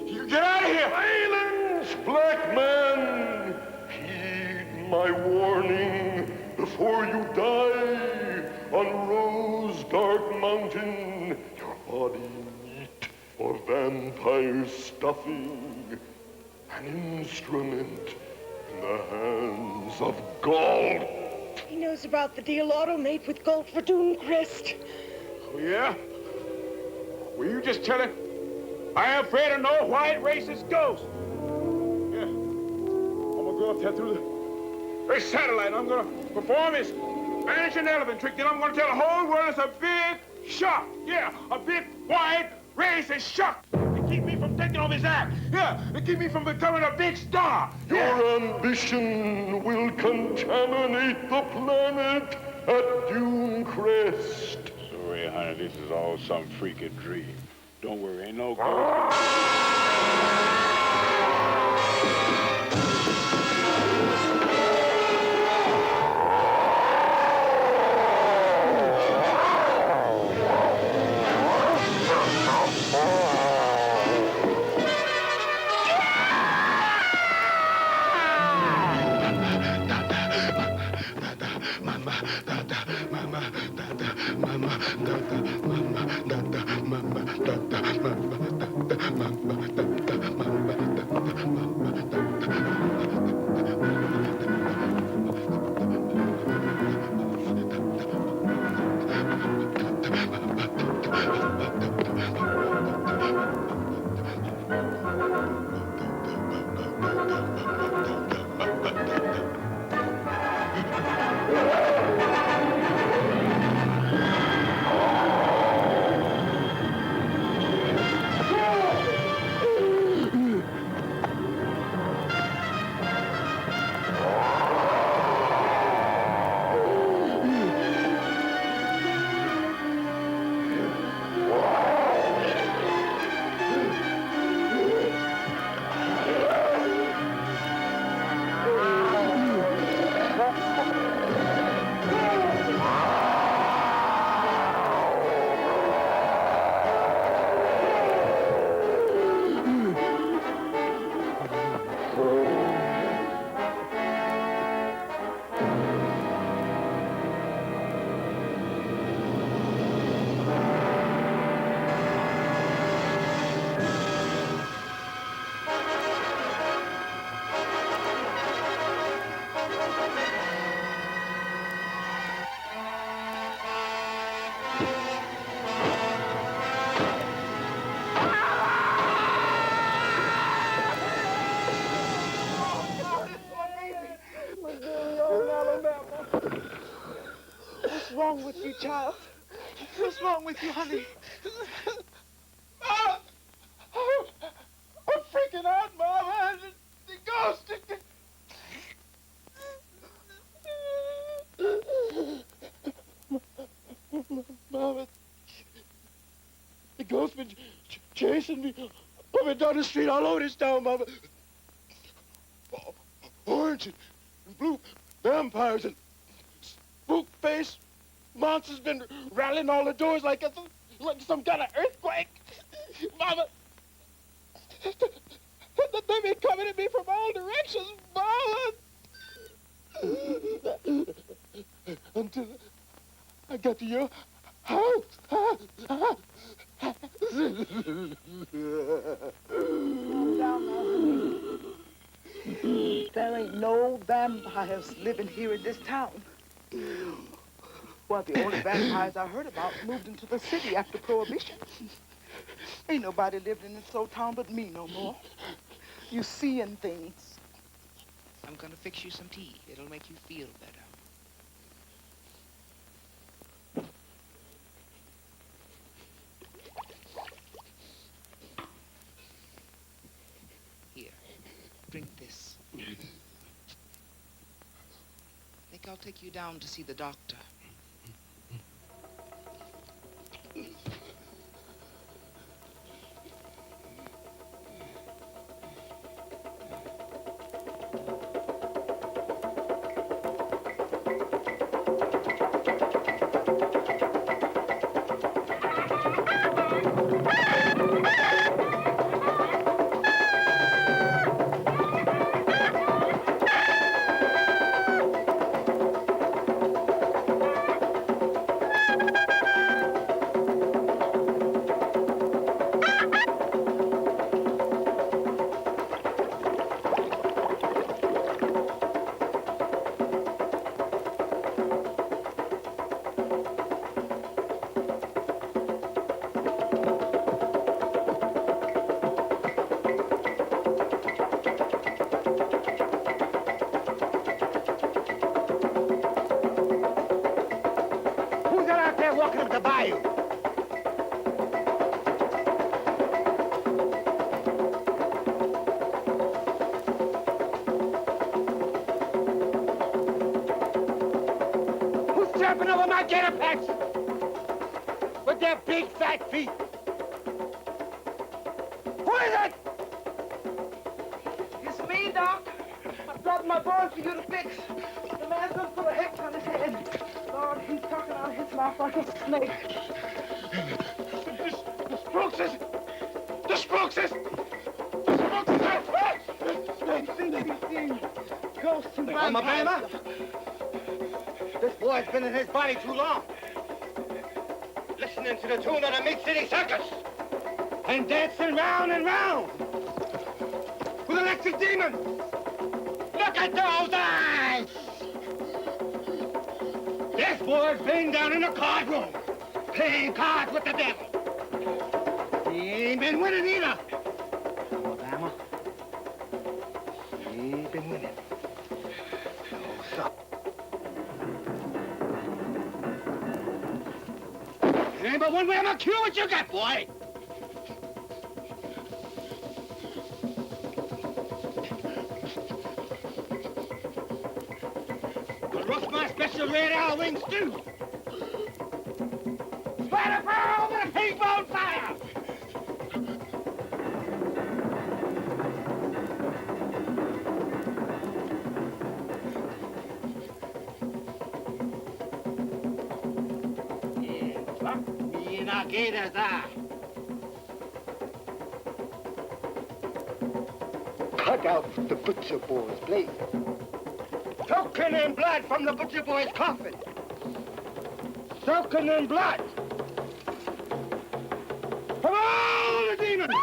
You get out of here! Silence, black man! Heed my warning before you die on Rose Dark Mountain. Your body meat for vampire stuffing. An instrument in the hands of gold. He knows about the deal Otto made with Gold for Dooncrest. Oh, yeah? Will you just tell him I am afraid of no white racist ghost? Yeah. I'm gonna go up there through the satellite. I'm gonna perform his vanishing elephant trick. Then I'm gonna tell the whole world it's a big shock. Yeah, a big white racist shock. To keep me from taking off his act. Yeah, to keep me from becoming a big star. Yeah. Your ambition will contaminate the planet at Dooncrest. Sorry, honey, this is all some freaking dream. Don't worry, ain't no ghost. sweet child. What's wrong with you, honey? Mom! I'm freaking out, Mama. The ghost. Mama, the ghost been chasing me up and down the street all over this town, Mama. Orange and blue vampires and spook-faced monsters been rattling all the doors like some kind of earthquake. Mama, they've been coming at me from all directions, Mama. Until I got to your house. There ain't no vampires living here in this town. Well, the only vampires I heard about moved into the city after Prohibition. Ain't nobody lived in this old town but me no more. You seeing things. I'm gonna fix you some tea. It'll make you feel better. Here, drink this. I think I'll take you down to see the doctor. Walking up the bayou. Who's tramping over my gator pets with their big fat feet? Who is it? It's me, Doc. I brought my board for you to fix. The man's gonna put a hex on his head. Lord, he's talking out of his mouth like a snake. The Spookses! The Spookses! The Spookses! They seem to be seeing ghosts and vampires. Alabama? This boy's been in his body too long. Listening to the tune of the Mid-City Circus. And dancing round and round. With electric demons. Look at those eyes! This boy's been down in the card room, playing cards with the devil. He ain't been winning either. Alabama, he ain't been winning. No, sir. There ain't but one way I'm gonna cure what you got, boy. Roast my special red owl wing stew. Spider fire over the pig bone fire. Yeah, fuck me in a gator's eye. Cut out the butcher boy's blade. Soaking in blood from the butcher boy's coffin. Soaking in blood. From all the demons.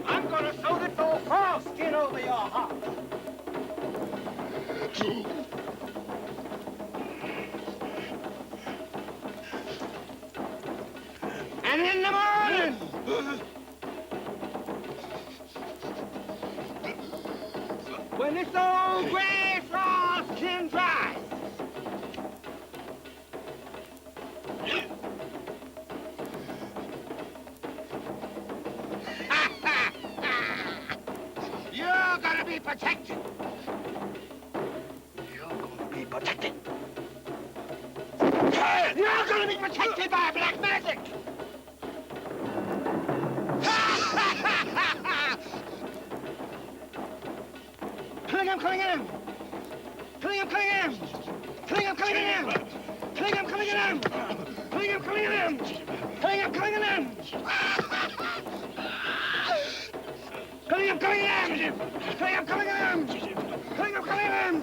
I'm gonna sew this old frog skin over your heart. And in the morning, when this old gray frog skin protected. You're gonna be protected. You're gonna be protected by black magic. Killingham, Killingham! Killingham, Killingham! Killingham, Killingham! Killingham, Killingham! Killingham, Killingham! Killingham, Killingham! Killingham, Killingham! Killingham, Killingham! Killingham, Killingham!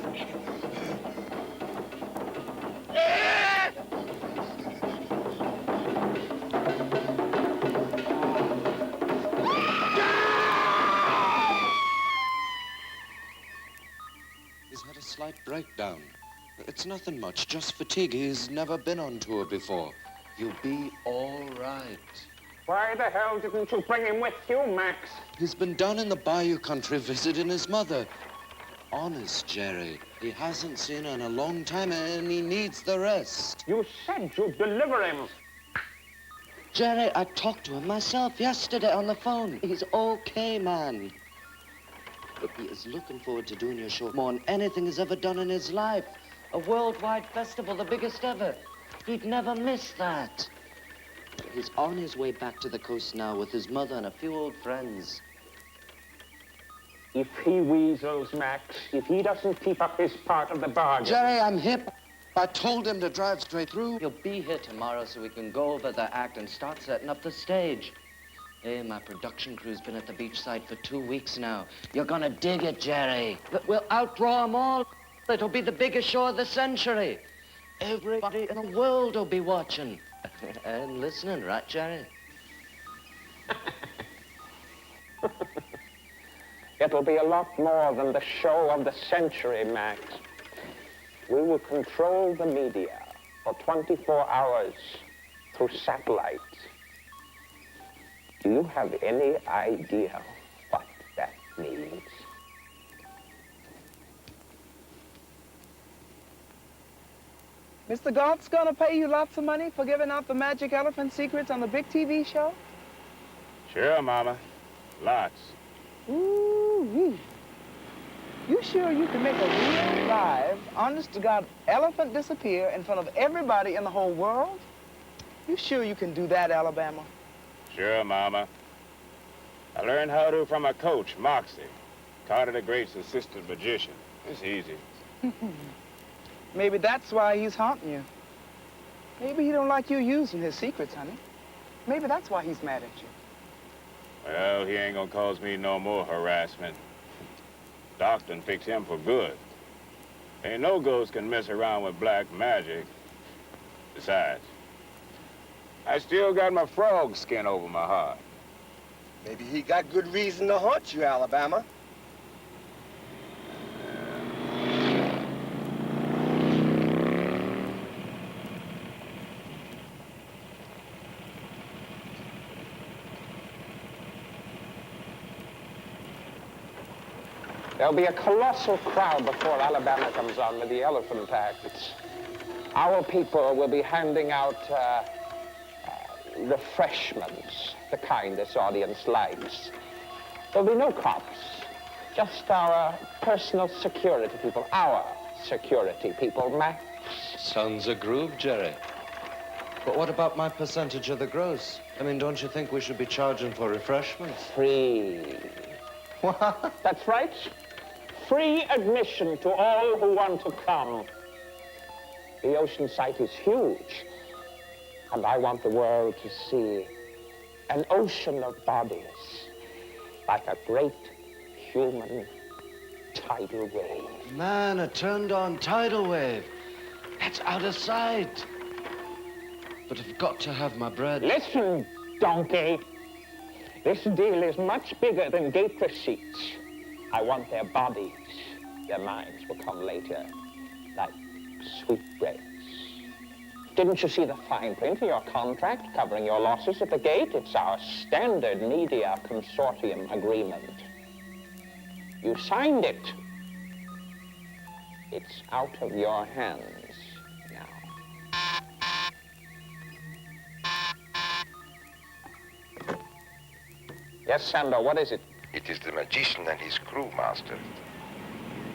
He's had a slight breakdown. It's nothing much, just fatigue. He's never been on tour before. You'll be all right. Why the hell didn't you bring him with you, Max? He's been down in the Bayou country visiting his mother. Honest, Jerry. He hasn't seen her in a long time, and he needs the rest. You said you'd deliver him. Jerry, I talked to him myself yesterday on the phone. He's okay, man. But he is looking forward to doing your show more than anything he's ever done in his life. A worldwide festival, the biggest ever. He'd never miss that. He's on his way back to the coast now with his mother and a few old friends. If he weasels, Max, if he doesn't keep up his part of the bargain... Jerry, I'm hip. I told him to drive straight through. He'll be here tomorrow so we can go over the act and start setting up the stage. Hey, my production crew's been at the beach side for 2 weeks now. You're gonna dig it, Jerry. We'll outdraw them all. It'll be the biggest show of the century. Everybody in the world will be watching. And listening, right, Jerry? It'll be a lot more than the show of the century, Max. We will control the media for 24 hours through satellites. Do you have any idea what that means? Mr. Galt's gonna pay you lots of money for giving out the magic elephant secrets on the big TV show? Sure, Mama. Lots. Ooh-wee. You sure you can make a real live, honest-to-God elephant disappear in front of everybody in the whole world? You sure you can do that, Alabama? Sure, Mama. I learned how to from a coach, Moxie. Carter the Great's assistant magician. It's easy. Maybe that's why he's haunting you. Maybe he don't like you using his secrets, honey. Maybe that's why he's mad at you. Well, he ain't gonna cause me no more harassment. Doc done fix him for good. Ain't no ghost can mess around with black magic. Besides, I still got my frog skin over my heart. Maybe he got good reason to haunt you, Alabama. There'll be a colossal crowd before Alabama comes on with the elephant acts. Our people will be handing out refreshments, the kind this audience likes. There'll be no cops, just our personal security people, our security people, Max. Sounds a groove, Jerry. But what about my percentage of the gross? I mean, don't you think we should be charging for refreshments? Free. What? That's right. Free admission to all who want to come. The ocean site is huge, and I want the world to see an ocean of bodies, like a great human tidal wave. Man, a turned-on tidal wave. That's out of sight. But I've got to have my bread. Listen, donkey. This deal is much bigger than gate receipts. I want their bodies. Their minds will come later, like sweetbreads. Didn't you see the fine print in your contract covering your losses at the gate? It's our standard media consortium agreement. You signed it. It's out of your hands now. Yes, Sandor, what is it? It is the magician and his crew, Master.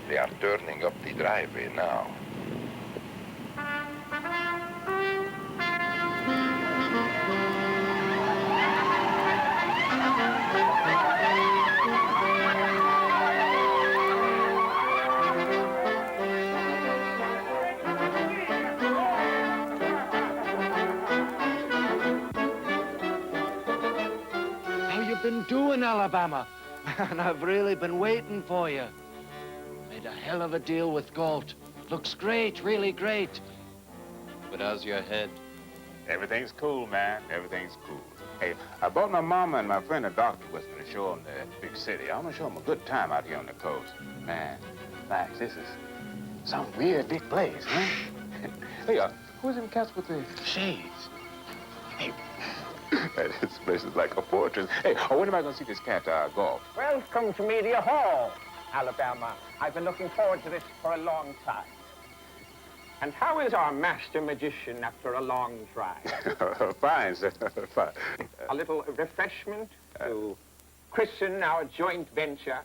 They are turning up the driveway now. How you been doing, Alabama? Man, I've really been waiting for you. Made a hell of a deal with Galt. Looks great, really great. But how's your head? Everything's cool, man. Everything's cool. Hey, I brought my mama and my friend a doctor with me to show them the big city. I want to show them a good time out here on the coast. Man, Max, this is some weird big place, huh? Hey, who's them cats with the shades? Hey, this place is like a fortress. Hey, when am I going to see this cat golf? Welcome to Media Hall, Alabama. I've been looking forward to this for a long time. And how is our master magician after a long drive? Fine, sir. Fine. A little refreshment to christen our joint venture.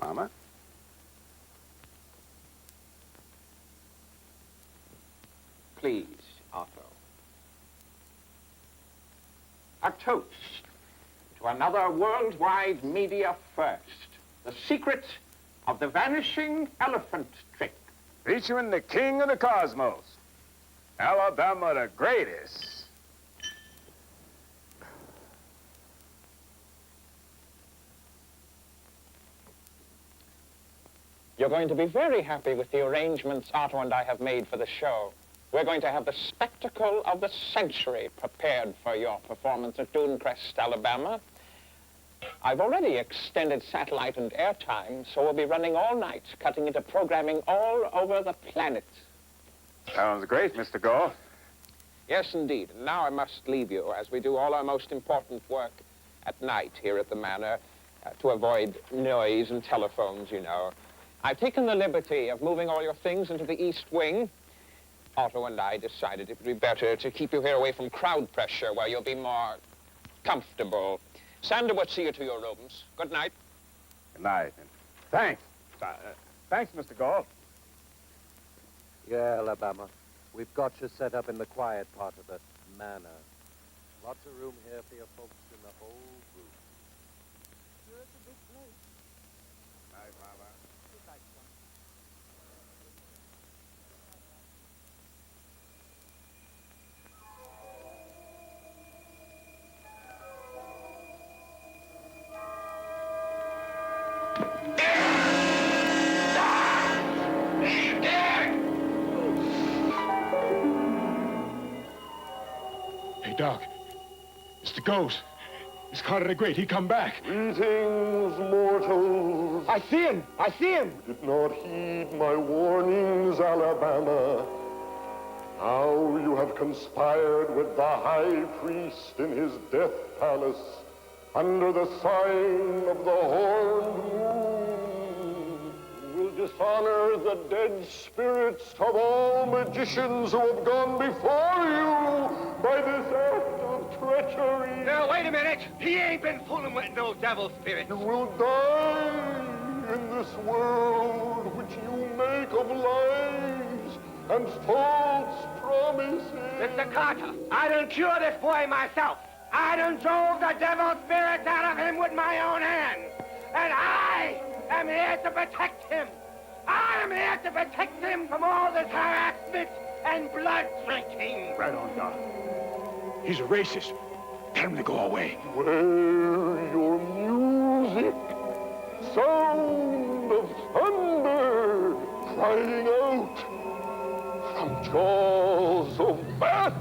Mama? Please, Otto. A toast to another worldwide media first. The secret of the vanishing elephant trick. Featuring the king of the cosmos. Alabama the greatest. You're going to be very happy with the arrangements Otto and I have made for the show. We're going to have the spectacle of the century prepared for your performance at Dunecrest, Alabama. I've already extended satellite and airtime, so we'll be running all night, cutting into programming all over the planet. Sounds great, Mr. Gore. Yes, indeed. And now I must leave you, as we do all our most important work at night here at the Manor, to avoid noise and telephones, you know. I've taken the liberty of moving all your things into the East Wing. Otto and I decided it would be better to keep you here away from crowd pressure, where you'll be more comfortable. Sander will see you to your rooms. Good night. Good night. And thanks. Thanks, Mr. Gore. Yeah, Alabama. We've got you set up in the quiet part of the manor. Lots of room here for your folks in the whole group. Sure, it's a big place. Night, Mama. Good night, son. Hey, Doc. It's the ghost. It's Carter the Great. He come back. Greetings, mortals. I see him. I see him. Did not heed my warnings, Alabama. Now you have conspired with the high priest in his death palace under the sign of the horned moon. You will dishonor the dead spirits of all magicians who have gone before you by this act of treachery. Now, wait a minute. He ain't been fooling with no devil spirit. You will die in this world which you make of lies and false promises. Mr. Carter, I done cured this boy myself. I done drove the devil spirits out of him with my own hands. And I am here to protect him. I am here to protect him from all this harassment and blood drinking. Right on, Doc. He's a racist. Tell him to go away. Where your music, sound of thunder crying out from jaws of bats.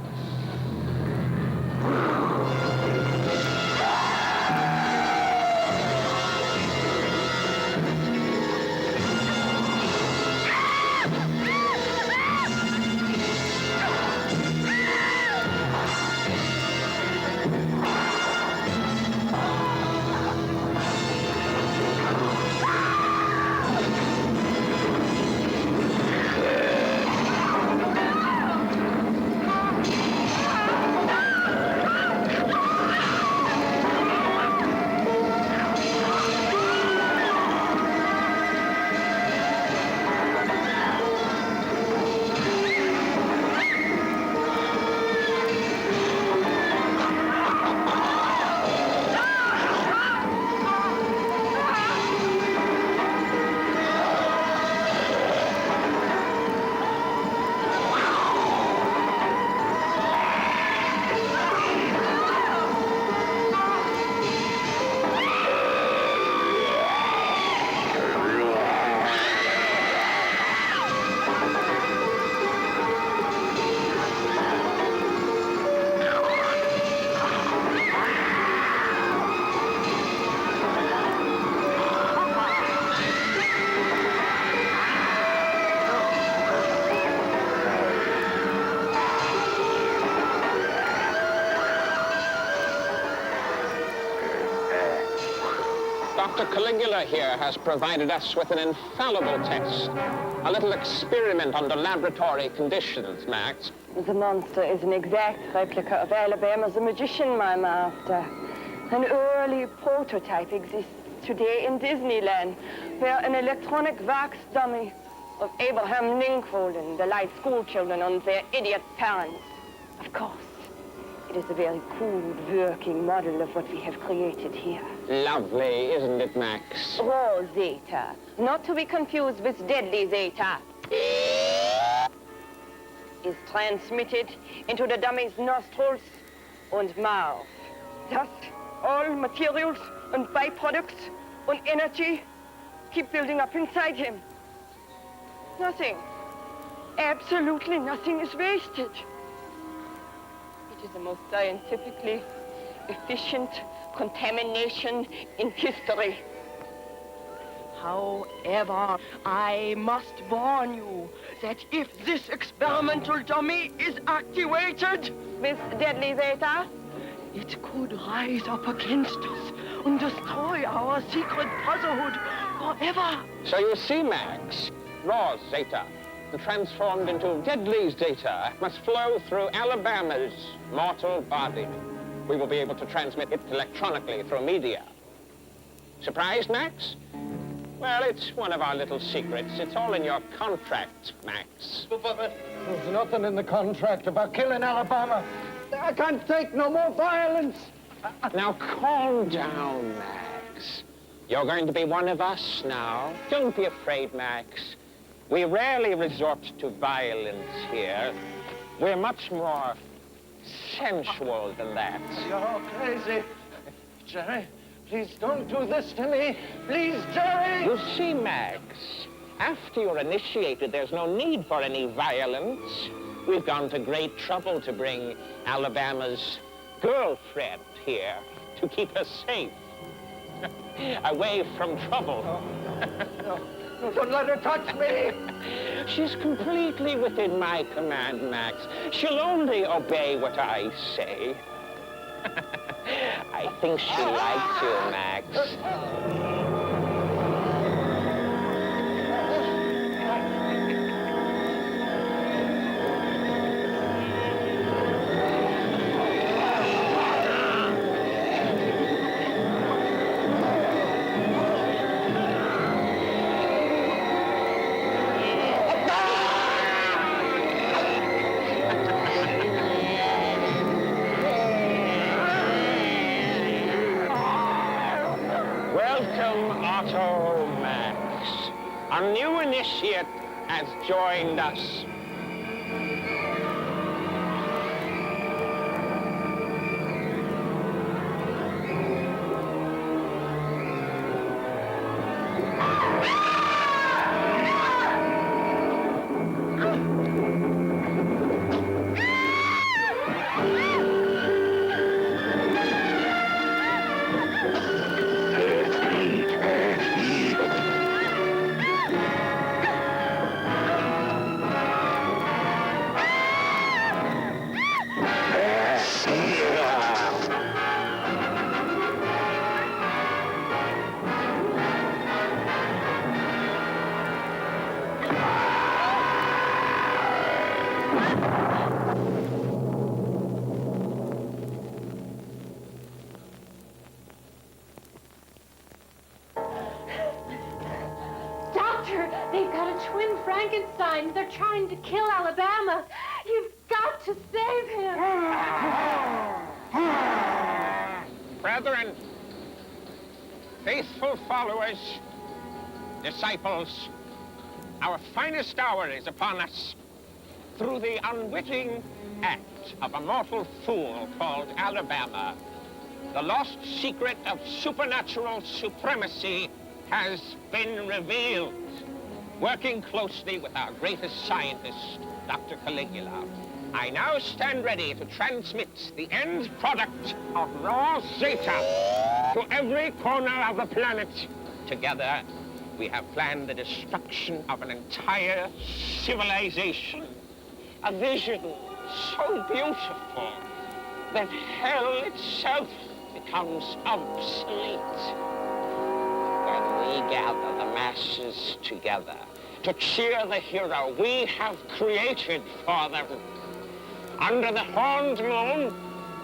Dr. Caligula here has provided us with an infallible test. A little experiment under laboratory conditions, Max. The monster is an exact replica of Alabama the magician, my master. An early prototype exists today in Disneyland, where an electronic wax dummy of Abraham Lincoln delights school children and their idiot parents. Of course, it is a very crude working model of what we have created here. Lovely, isn't it, Max? Raw Zeta, not to be confused with deadly Zeta, is transmitted into the dummy's nostrils and mouth. Thus, all materials and byproducts and energy keep building up inside him. Nothing, absolutely nothing is wasted. It is the most scientifically efficient contamination in history. However, I must warn you that if this experimental dummy is activated with deadly Zeta, it could rise up against us and destroy our secret brotherhood forever. So you see, Max, raw Zeta, transformed into deadly Zeta, must flow through Alabama's mortal body. We will be able to transmit it electronically through media. Surprised, Max? Well, it's one of our little secrets. It's all in your contract, Max. There's nothing in the contract about killing Alabama. I can't take no more violence. Now, calm down, Max. You're going to be one of us now. Don't be afraid, Max. We rarely resort to violence here. We're much more sensual than that. You're crazy. Jerry, please don't do this to me. Please, Jerry! You see, Max, after you're initiated, there's no need for any violence. We've gone to great trouble to bring Alabama's girlfriend here to keep her safe. Away from trouble. No, don't let her touch me. She's completely within my command, Max. She'll only obey what I say. I think she likes you, Max. A new initiate has joined us. They've got a twin Frankenstein. They're trying to kill Alabama. You've got to save him. Brethren, faithful followers, disciples, our finest hour is upon us. Through the unwitting act of a mortal fool called Alabama, the lost secret of supernatural supremacy has been revealed. Working closely with our greatest scientist, Dr. Caligula, I now stand ready to transmit the end product of raw Zeta to every corner of the planet. Together, we have planned the destruction of an entire civilization. A vision so beautiful that hell itself becomes obsolete. gather the masses together to cheer the hero we have created for them. Under the horned moon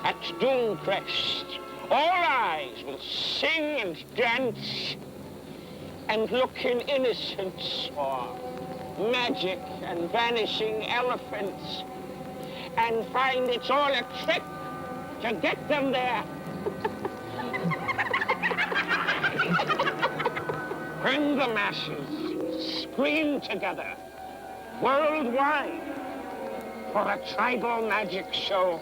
at Dooncrest, all eyes will sing and dance and look in innocence for magic and vanishing elephants and find it's all a trick to get them there. Bring the masses, scream together, worldwide, for a tribal magic show,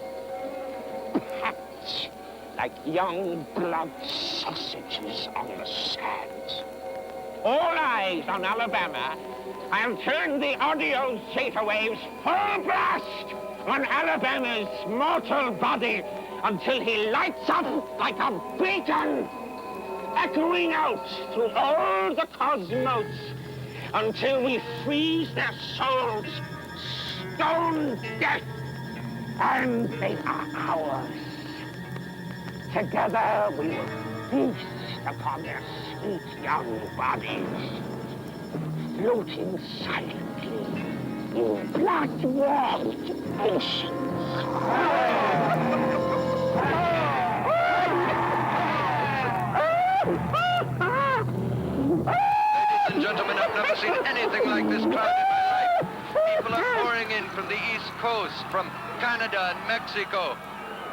packed like young blood sausages on the sand. All eyes on Alabama. I'll turn the audio zeta waves full blast on Alabama's mortal body until he lights up like a beacon, echoing out through all the cosmos until we freeze their souls, stone death, and they are ours. Together we will feast upon their sweet young bodies, floating silently in blood-warmed oceans. Ladies and gentlemen, I've never seen anything like this crowd in my life. People are pouring in from the East Coast, from Canada and Mexico.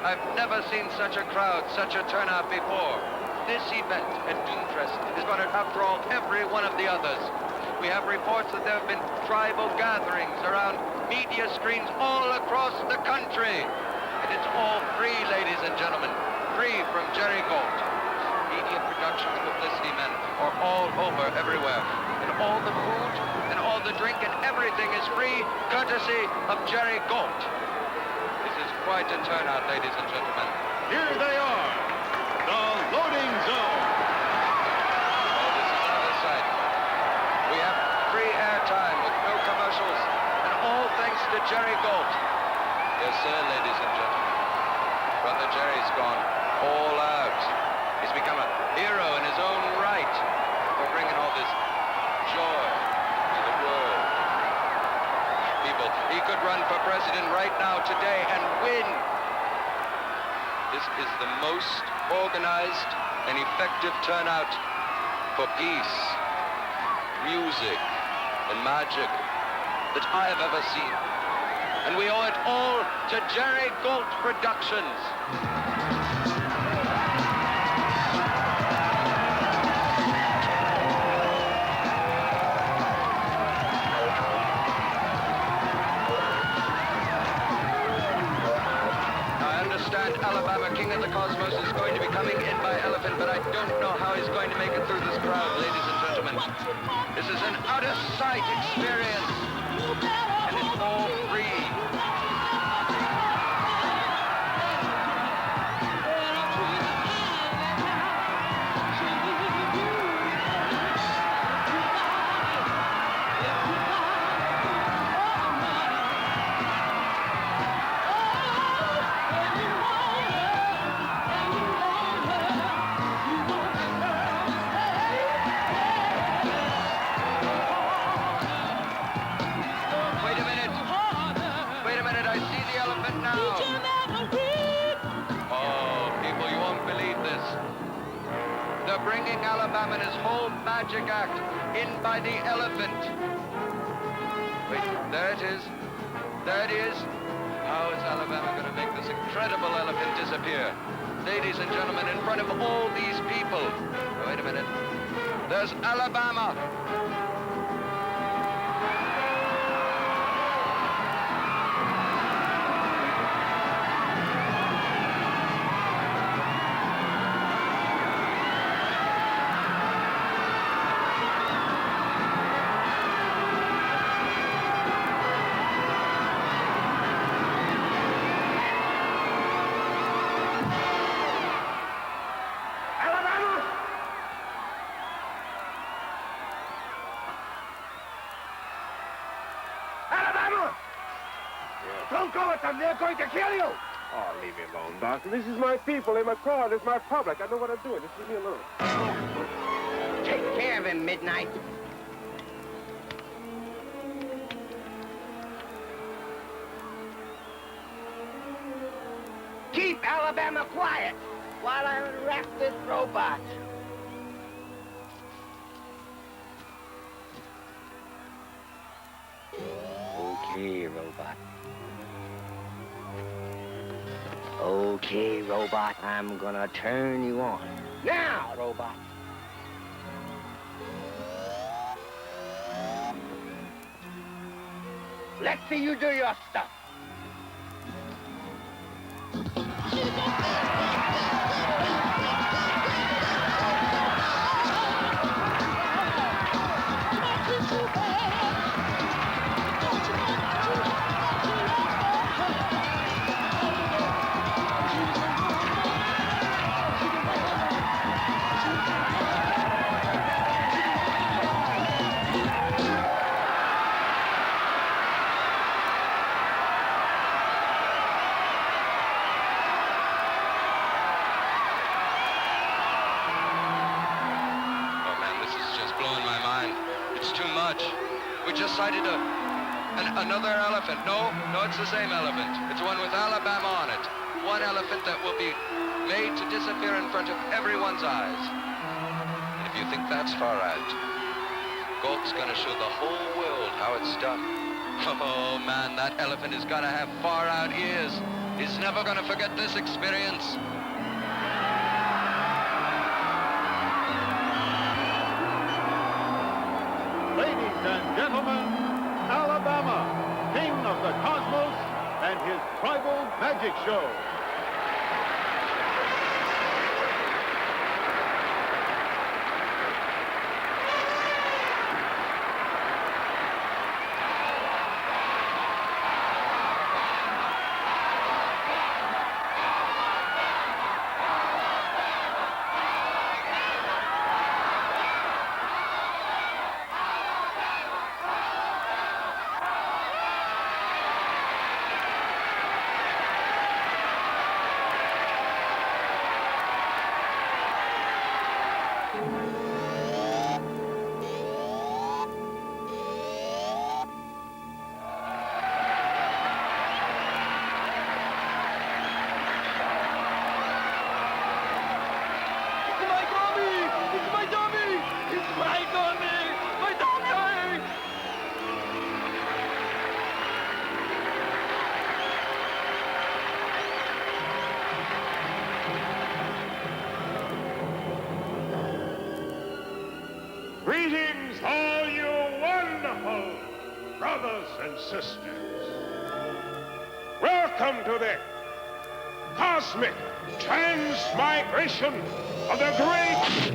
I've never seen such a crowd, such a turnout before. This event at Dooncrest is going to outdraw every one of the others. We have reports that there have been tribal gatherings around media screens all across the country. And it's all free, ladies and gentlemen, free from Jerry Gold. Media productions, publicity men are all over everywhere. And all the food and all the drink and everything is free, courtesy of Jerry Gold. This is quite a turnout, ladies and gentlemen. Here they are, the loading zone. Oh, this is another sight. We have free airtime with no commercials, and all thanks to Jerry Gold. Yes, sir, ladies and gentlemen. Brother Jerry's gone all out. He's become a hero in his own right for bringing all this joy to the world. People, he could run for president right now, today, and win. This is the most organized and effective turnout for peace, music, and magic that I have ever seen. And we owe it all to Jerry Gold Productions. Alabama, King of the Cosmos, is going to be coming in by elephant, but I don't know how he's going to make it through this crowd, ladies and gentlemen. This is an out-of-sight experience, and it's all free. Bringing Alabama and his whole magic act in by the elephant. Wait, there it is. There it is. How is Alabama going to make this incredible elephant disappear? Ladies and gentlemen, in front of all these people. Oh, wait a minute. There's Alabama. Don't go with them. They're going to kill you. Oh, leave me alone, Doctor. This is my people. They're my crowd. It's my public. I know what I'm doing. Just leave me alone. Take care. have him, Midnight. Keep Alabama quiet while I unwrap this robot. Okay, robot. Okay, robot, I'm gonna turn you on. Now! Robot. Let's see you do your stuff. Sighted another elephant. No, it's the same elephant. It's one with Alabama on it. One elephant that will be made to disappear in front of everyone's eyes. And if you think that's far out, Galt's gonna show the whole world how it's done. Oh man, that elephant is gonna have far out ears. He's never gonna forget this experience. Ladies and gentlemen, Alabama, king of the cosmos, and his tribal magic show. Greetings, all you wonderful brothers and sisters. Welcome to the cosmic transmigration of the great...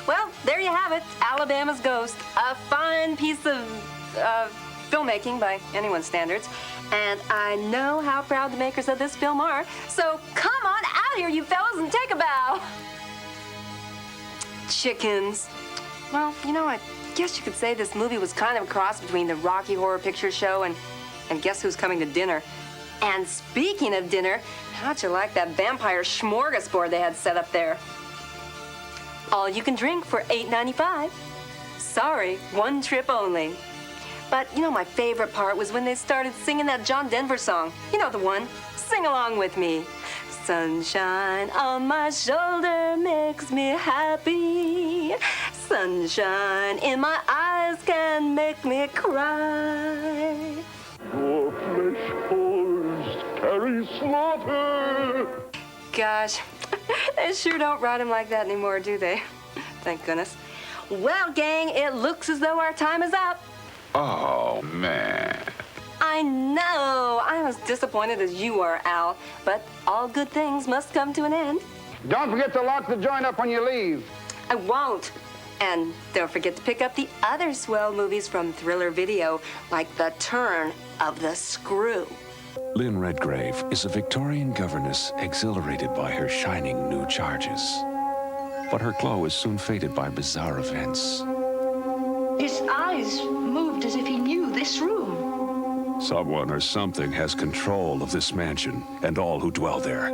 Well, there you have it, Alabama's Ghost. A fine piece of filmmaking by anyone's standards. And I know how proud the makers of this film are. So come on out here, you fellas, and take a bow. Chickens. Well, you know, I guess you could say this movie was kind of a cross between the Rocky Horror Picture Show and Guess Who's Coming to Dinner. And speaking of dinner, how'd you like that vampire smorgasbord they had set up there? All you can drink for $8.95. Sorry, one trip only. But, you know, my favorite part was when they started singing that John Denver song. You know the one. Sing along with me. Sunshine on my shoulder makes me happy. Sunshine in my eyes can make me cry. Your flesh forged carry slaughter. Gosh, they sure don't write them like that anymore, do they? Thank goodness. Well, gang, it looks as though our time is up. Oh, man. I know. I'm as disappointed as you are, Al. But all good things must come to an end. Don't forget to lock the joint up when you leave. I won't. And don't forget to pick up the other swell movies from Thriller Video, like The Turn of the Screw. Lynn Redgrave is a Victorian governess exhilarated by her shining new charges. But her glow is soon faded by bizarre events. His eyes moved as if he knew this room. Someone or something has control of this mansion and all who dwell there.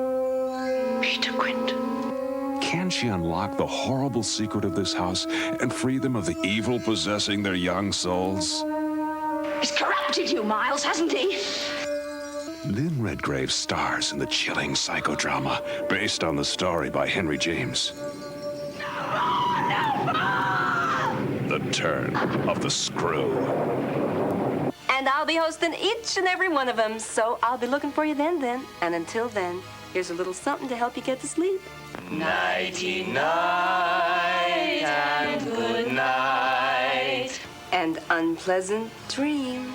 Peter Quint. Can she unlock the horrible secret of this house and free them of the evil possessing their young souls? He's corrupted you, Miles, hasn't he? Lynn Redgrave stars in the chilling psychodrama based on the story by Henry James. The Turn of the Screw. And I'll be hosting each and every one of them, so I'll be looking for you then. And until then, here's a little something to help you get to sleep. Nighty-night and good night. And unpleasant dreams.